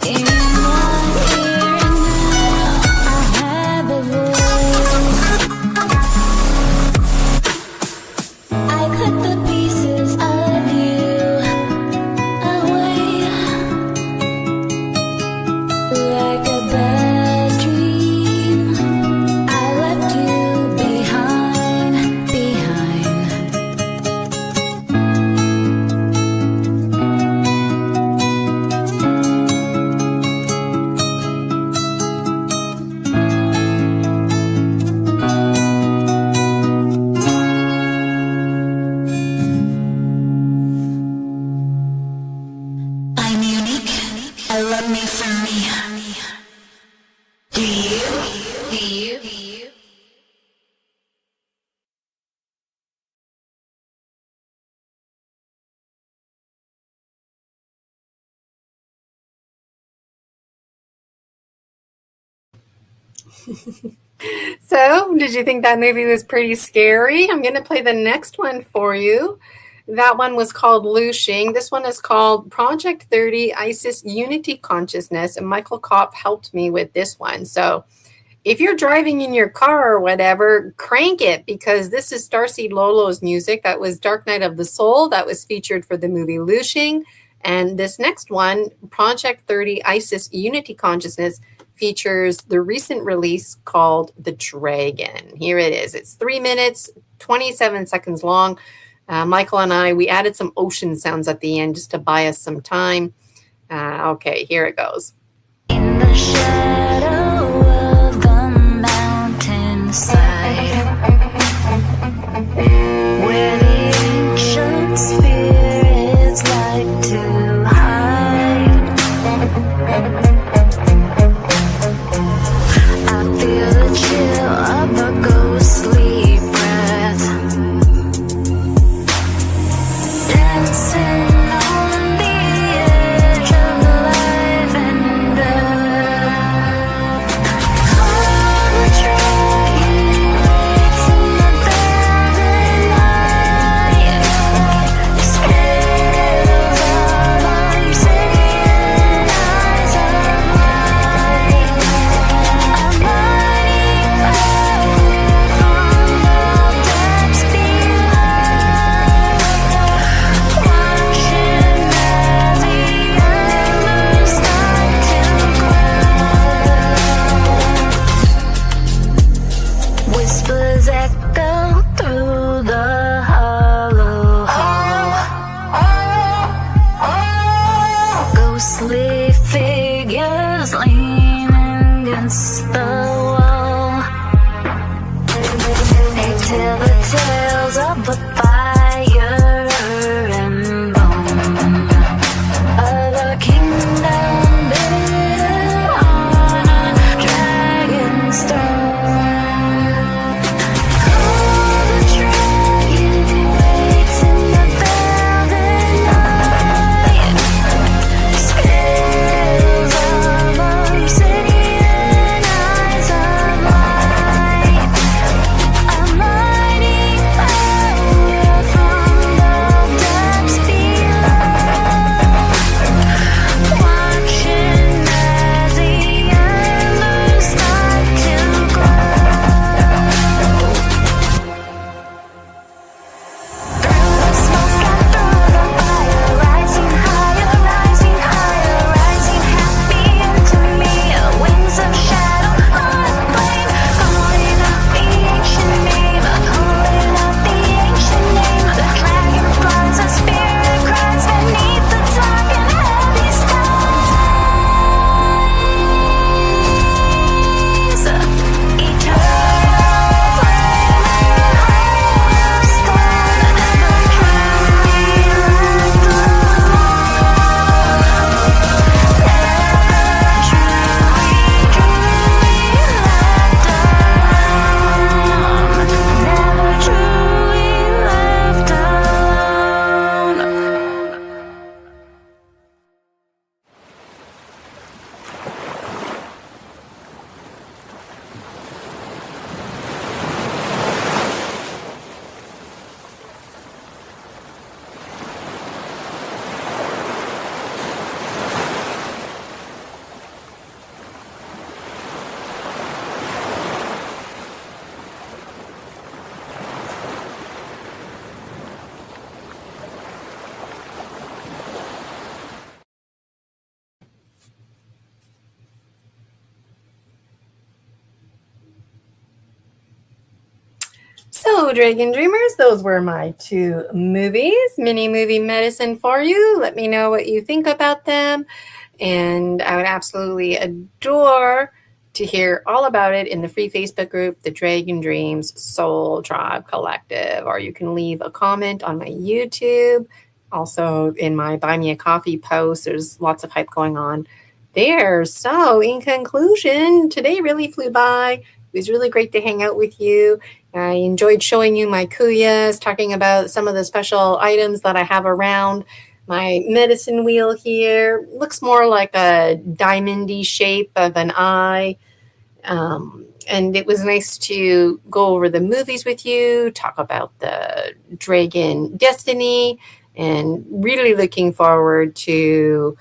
In my ear now, I have a voice. I cut the pieces of you away like a bad dream. I left you behind, behind. I'm unique. I love me for me. Do you? Do you? Do you? So, did you think that movie was pretty scary? I'm going to play the next one for you. That one was called Lushing. This one is called Project 30 ISIS Unity Consciousness, and Michael Kopp helped me with this one. So, if you're driving in your car or whatever, crank it, because this is Starseed Lolo's music. That was Dark Night of the Soul. That was featured for the movie Lushing. And this next one, Project 30 ISIS Unity Consciousness, features the recent release called The Dragon. Here it is. It's 3 minutes, 27 seconds long. Michael and I, we added some ocean sounds at the end just to buy us some time. Okay, here it goes. In the shadow of the mountainside, where the ancient spirits like to hide, I feel the chill of a ghostly breath, dancing on the edge of life and death. Call the dragon. So, Dragon Dreamers, those were my 2 movies, mini movie medicine for you. Let me know what you think about them. And I would absolutely adore to hear all about it in the free Facebook group, the Dragon Dreams Soul Tribe Collective, or you can leave a comment on my YouTube. Also, in my Buy Me a Coffee post, there's lots of hype going on there. So, in conclusion, today really flew by. It was really great to hang out with you. I enjoyed showing you my kuyas, talking about some of the special items that I have around. My medicine wheel here looks more like a diamondy shape of an eye. And it was nice to go over the movies with you, talk about the Dragon Destiny, and really looking forward to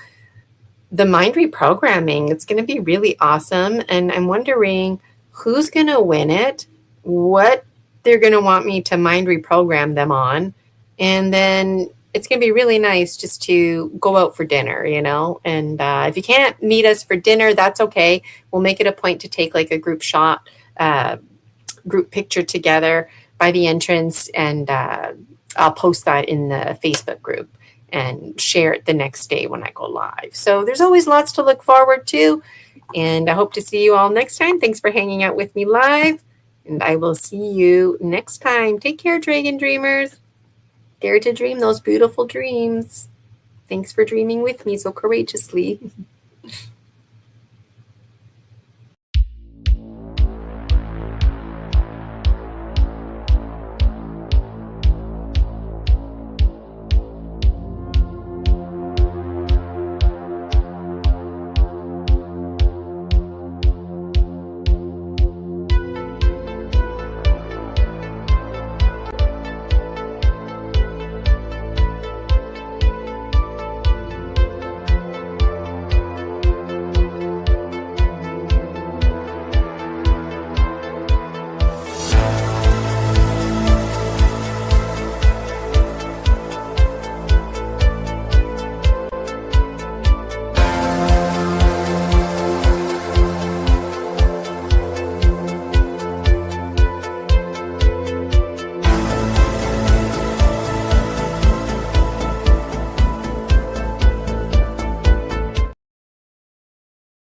the mind reprogramming. It's going to be really awesome. And I'm wondering who's going to win it, what they're going to want me to mind reprogram them on. And then it's going to be really nice just to go out for dinner, you know. And if you can't meet us for dinner, that's okay. We'll make it a point to take like a group shot, group picture together by the entrance. And I'll post that in the Facebook group and share it the next day when I go live. So there's always lots to look forward to. And I hope to see you all next time. Thanks for hanging out with me live. And I will see you next time. Take care, Dragon Dreamers. Dare to dream those beautiful dreams. Thanks for dreaming with me so courageously.